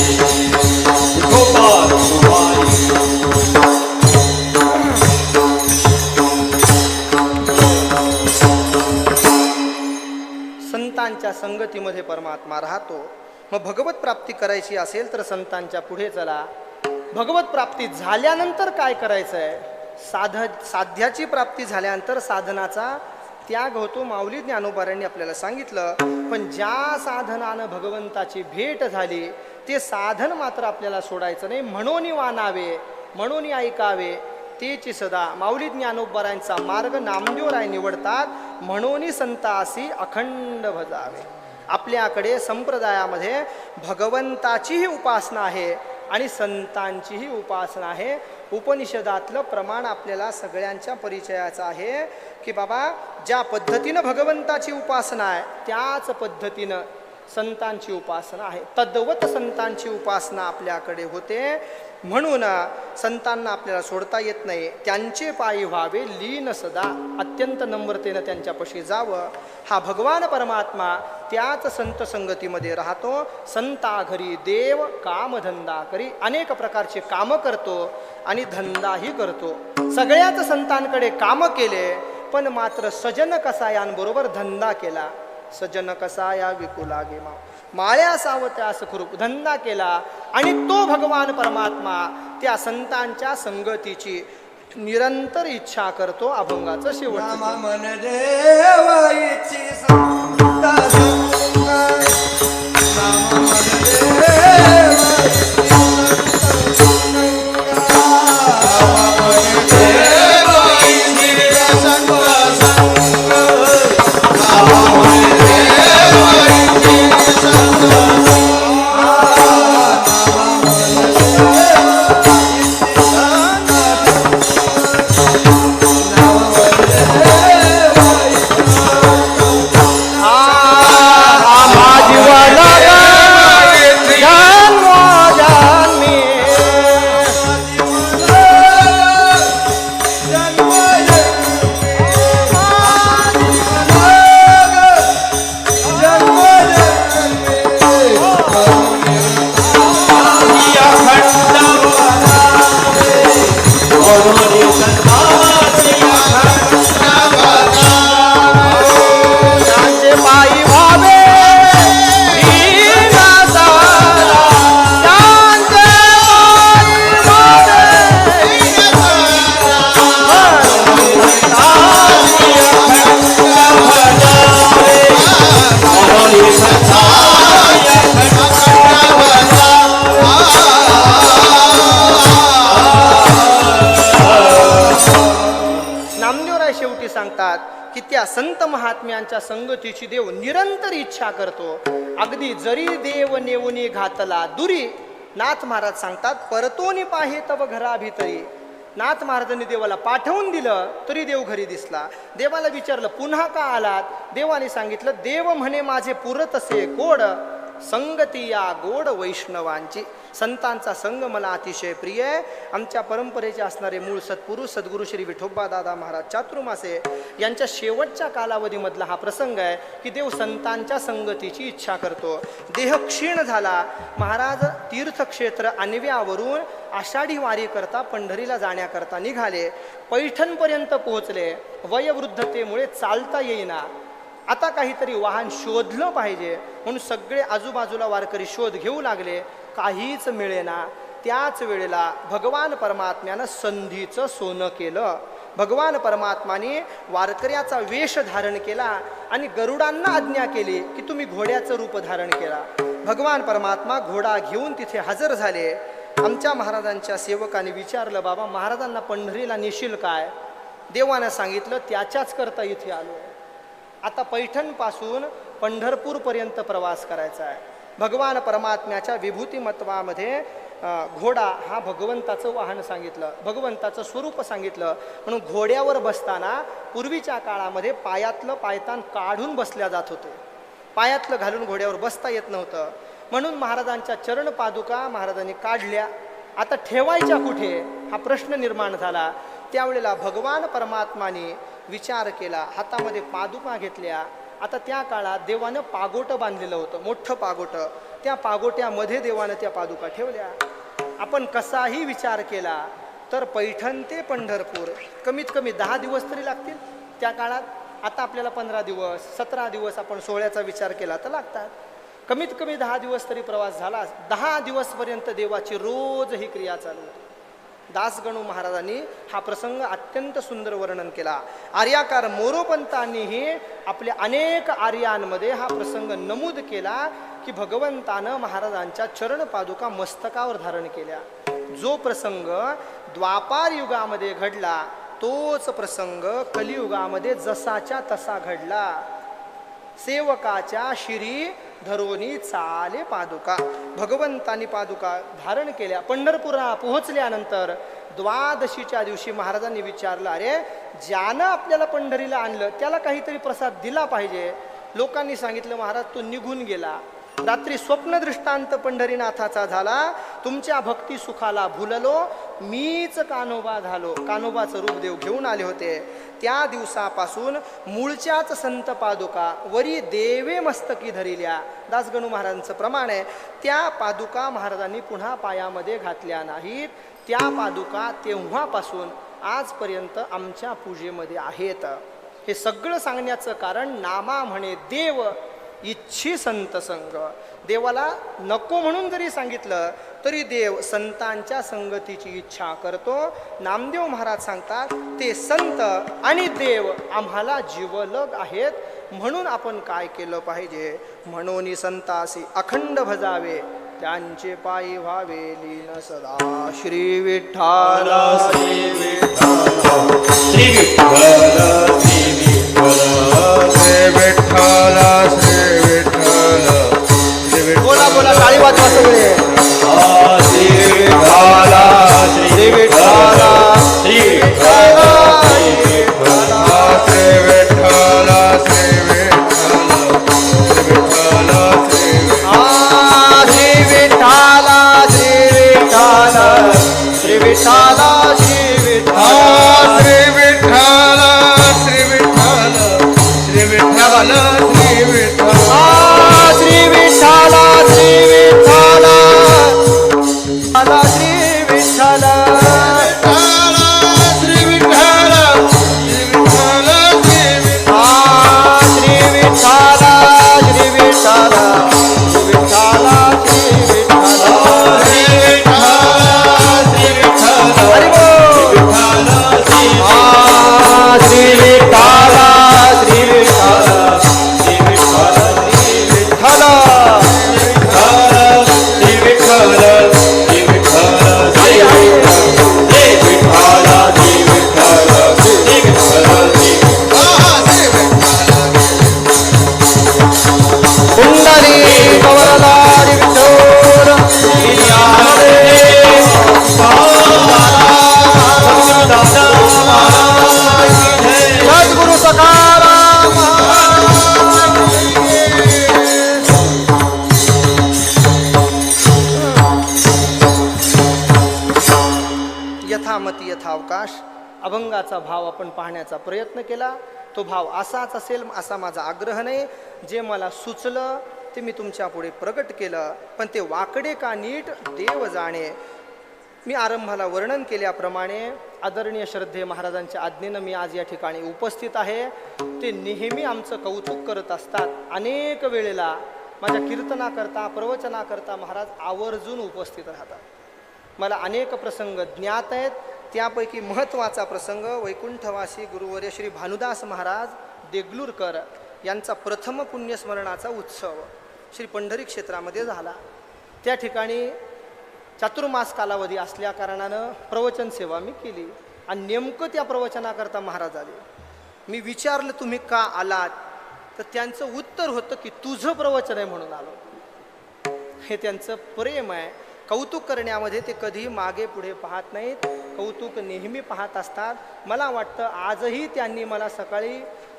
Speaker 3: गोपाल कुमारी
Speaker 1: संतांच्या संगतीमध्ये परमात्मा राहतो. मग भगवत प्राप्ती करायची असेल तर संतांच्या पुढे चला. भगवत प्राप्ती झाल्यानंतर काय करायचं आहे? साध्याची प्राप्ती झाल्यानंतर साधनाचा त्याग होतो. माऊली ज्ञानोबारांनी आपल्याला सांगितलं. पण ज्या साधनानं भगवंताची भेट झाली ते साधन मात्र आपल्याला सोडायचं नाही. म्हणून वानावे, म्हणून ऐकावे तेची सदा. माऊली ज्ञानोबारांचा मार्ग नामदेवराय निवडतात. म्हणून संतासी अखंड भजावे. आपल्याकडे संप्रदायामध्ये भगवंताचीही उपासना आहे आणि संतांचीही उपासना आहे. उपनिषदातलं प्रमाण आपल्याला सगळ्यांच्या परिचयाचं आहे की बाबा ज्या पद्धतीनं भगवंताची उपासना आहे त्याच पद्धतीनं संतांची उपासना आहे. तद्वत संतांची उपासना आपल्याकडे होते. म्हणून संतांना आपल्याला सोडता येत नाही. त्यांचे पायी व्हावे लीन सदा. अत्यंत नम्रतेनं त्यांच्यापाशी जावं. हा भगवान परमात्मा त्याच संत संगतीमध्ये राहतो. संता घरी देव कामधंदा करी. अनेक प्रकारचे कामं करतो आणि धंदाही करतो. सगळ्याच संतांकडे कामं केले पण मात्र सजन कसायांबरोबर धंदा केला. सजन कसाया विकुला गेमा माळ्या सावत्यास कुरूप धंदा केला. आणि तो भगवान परमात्मा त्या संतांच्या संगतीची निरंतर इच्छा करतो. अभंगाचं शेवट.
Speaker 2: मन देवाची संता संग, नाम मन देवाची संता
Speaker 1: की त्या संत महात्म्यांच्या संगतीची देव निरंतर इच्छा करतो. अगदी जरी देव नेवनी घातला दुरी. नाथ महाराज सांगतात परतोनी पाहे तव घरा भीतरी. नाथ महाराजांनी देवाला पाठवून दिलं तरी देव घरी दिसला. देवाला विचारलं पुन्हा का आलात? देवाने सांगितलं देव म्हणे माझे पुरत असे गोड संगती या गोड वैष्णवांची. संतांचा संग मला अतिशय प्रिय आहे. आमच्या परंपरेचे असणारे मूळ सत्पुरुष सद्गुरू श्री विठोबा दादा महाराज चातुर्मासे यांच्या शेवटच्या कालावधीमधला हा प्रसंग आहे की देव संतांच्या संगतीची इच्छा करतो. देह क्षीण झाला. महाराज तीर्थक्षेत्र अन्व्यावरून आषाढी वारी करता पंढरीला जाण्याकरता निघाले. पैठणपर्यंत पोहोचले. वयोवृद्धतेमुळे चालता येईना. आता काहीतरी वाहन शोधलं पाहिजे म्हणून सगळे आजूबाजूला वारकरी शोध घेऊ लागले. काहीच मिळेना. त्याच वेळेला भगवान परमात्म्यानं संधीचं सोनं केलं. भगवान परमात्माने वारकऱ्याचा वेश धारण केला आणि गरुडांना आज्ञा केली की तुम्ही घोड्याचं रूप धारण केला. भगवान परमात्मा घोडा घेऊन तिथे हजर झाले. आमच्या महाराजांच्या सेवकाने विचारलं बाबा महाराजांना पंढरीला नेशील काय? देवानं सांगितलं त्याच्याच करता इथे आलो. आता पैठणपासून पंढरपूरपर्यंत प्रवास करायचा आहे. भगवान परमात्म्याच्या विभूतिमत्वामध्ये घोडा हा भगवंताचं वाहन सांगितलं. भगवंताचं स्वरूप सांगितलं. म्हणून घोड्यावर बसताना पूर्वीच्या काळामध्ये पायातलं पायतान काढून बसल्या जात होते. पायातलं घालून घोड्यावर बसता येत नव्हतं. म्हणून महाराजांच्या चरण पादुका महाराजांनी काढल्या. आता ठेवायच्या कुठे हा प्रश्न निर्माण झाला. त्यावेळेला भगवान परमात्माने विचार केला, हातामध्ये पादुका घेतल्या. आता त्या काळात देवानं पागोटं बांधलेलं होतं, मोठं पागोटं. त्या पागोट्यामध्ये देवानं त्या पादुका ठेवल्या. आपण कसाही विचार केला तर पैठण ते पंढरपूर कमीत कमी 10 दिवस तरी लागतील त्या काळात. आता आपल्याला 15 दिवस 17 दिवस आपण सोहळ्याचा विचार केला तर लागतात. कमीत कमी 10 दिवस तरी प्रवास झाला. 10 दिवसपर्यंत देवाची रोज ही क्रिया चालू होती. दासगणू महाराजांनी हा प्रसंग अत्यंत सुंदर वर्णन केला. आर्याकार मोरोपंतांनीही आपल्या अनेक आर्यांमध्ये हा प्रसंग नमूद केला की भगवंतानं महाराजांच्या चरण पादुका मस्तकावर धारण केल्या. जो प्रसंग द्वापार युगामध्ये घडला तोच प्रसंग कलियुगामध्ये जसाच्या तसा घडला. सेवकाच्या शिरी धरोनी चाले पादुका. भगवंतांनी पादुका धारण केल्या. पंढरपूरला पोहोचल्यानंतर द्वादशीच्या दिवशी महाराजांनी विचारलं, अरे ज्यानं आपल्याला पंढरीला आणलं त्याला काहीतरी प्रसाद दिला पाहिजे. लोकांनी सांगितलं, महाराज तो निघून गेला. रात्री स्वप्न दृष्टांत पंढरीनाथाचा झाला. तुमच्या भक्ती सुखाला भुललो, मीच कान्होबा झालो. कान्होबाचं रूप देव घेऊन आले होते. त्या दिवसापासून मूळच्याच संत पादुका वरी देवे मस्तकी धरिल्या. दासगणू महाराजांचं प्रमाण आहे. त्या पादुका महाराजांनी पुन्हा पायामध्ये घातल्या नाहीत. त्या पादुका तेव्हापासून आजपर्यंत आमच्या पूजेमध्ये आहेत. हे सगळं सांगण्याचं कारण नामा म्हणे देव इच्छी संत संग. देवाला नको म्हणून जरी सांगितलं तरी देव संतांच्या संगतीची इच्छा करतो. नामदेव महाराज सांगतात, ते संत आणि देव आम्हाला जीवलग आहेत. म्हणून आपण काय केलं पाहिजे, म्हणून संतासी अखंड भजावे, त्यांचे पायी व्हावे लीन सदा. श्री विठ्ठल
Speaker 3: श्री विठ्ठल श्री विठ्ठल श्री विठ्ठल
Speaker 2: श्री विठ्ठल श्री विठ्ठल श्री विठ्ठल.
Speaker 1: बोला बोला, टाळी वाजवा सगळे.
Speaker 3: श्री विठ्ठल श्री विठ्ठल श्री विठ्ठल श्री विठ्ठल
Speaker 2: श्री विठ्ठल श्री विठ्ठल श्री विठ्ठल श्री
Speaker 1: श्री विठ्ठल श्री विठ्ठल श्री विठ्ठल श्री विठ्ठल
Speaker 2: श्री विठ्ठल श्री विठ्ठल श्री विठ्ठल श्री विठ्ठल
Speaker 1: श्री विठ्ठल श्री विठ्ठल श्री विठ्ठल
Speaker 2: श्री विठ्ठल श्री विठ्ठल
Speaker 1: श्री विठ्ठल श्री विठ्ठल श्री विठ्ठल हरि बोल. श्री विठ्ठल श्री विठ्ठल श्री विठ्ठल कुंडली कवरदारी विठोर सद्गुरु सकाराम. यथामती यथावकाश अभंगाचा भाव आपण पाहण्याचा प्रयत्न केला. तो भाव असाच असेल असा माझा आग्रह नाही. जे मला सुचलं ते मी तुमच्या पुढे प्रगट केलं, पण ते वाकडे का नीट देव जाणे. मी आरंभाला वर्णन केल्याप्रमाणे आदरणीय श्रद्धे महाराजांच्या आज्ञेनं मी आज या ठिकाणी उपस्थित आहे. ते नेहमी आमचं कौतुक करत असतात. अनेक वेळेला माझ्या कीर्तनाकरता प्रवचनाकरता महाराज आवर्जून उपस्थित राहतात. मला अनेक प्रसंग ज्ञात आहेत. त्यापैकी महत्त्वाचा प्रसंग वैकुंठवासी गुरुवर्य श्री भानुदास महाराज देगलूरकर यांचा प्रथम पुण्यस्मरणाचा उत्सव श्री पंढरी क्षेत्रामध्ये झाला. त्या ठिकाणी चातुर्मास कालावधी असल्या कारणानं प्रवचन सेवा मी केली आणि नेमकं त्या प्रवचनाकरता महाराज आले. मी विचारलं, तुम्ही का आलात? तर त्यांचं उत्तर होतं की तुझं प्रवचन आहे म्हणून आलो. हे त्यांचं प्रेम आहे. कौतुक करण्यामध्ये ते कधी मागे पुढे पाहत नाहीत. कौतुक नेहमी पाहत असतात. मला वाटतं आजही त्यांनी मला सकाळी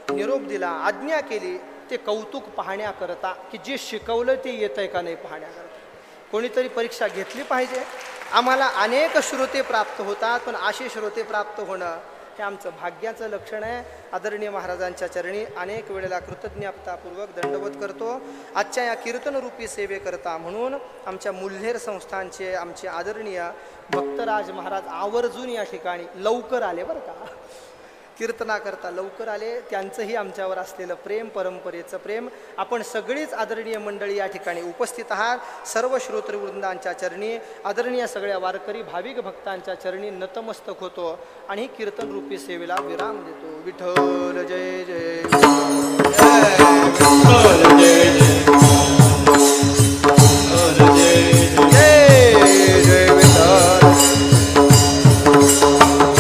Speaker 1: निरोप दिला, आज्ञा केली ते कौतुक पाहण्याकरता की जे शिकवलं ते येतं आहे का नाही पाहण्याकरता. कोणीतरी परीक्षा घेतली पाहिजे. आम्हाला अनेक श्रोते प्राप्त होतात, पण असे श्रोते प्राप्त होणं हे आमचं भाग्याचं लक्षण आहे. आदरणीय महाराजांच्या चरणी अनेक वेळेला कृतज्ञतापूर्वक दंडवत करतो. आजच्या या कीर्तनरूपी सेवेकरता म्हणून आमच्या मुल्हेर संस्थानचे आमचे आदरणीय भक्तराज महाराज आवर्जून या ठिकाणी लवकर आले बरं का, कीर्तनाकरता लवकर आले. त्यांचंही आमच्यावर असलेलं प्रेम, परंपरेचं प्रेम. आपण सगळीच आदरणीय मंडळी या ठिकाणी उपस्थित आहात. सर्व श्रोतृवृंदांच्या चरणी, आदरणीय सगळ्या वारकरी भाविक भक्तांच्या चरणी नतमस्तक होतो आणि ही कीर्तनरूपी सेवेला विराम देतो. विठ्ठल जय जय.
Speaker 3: विठ्ठल जय जय.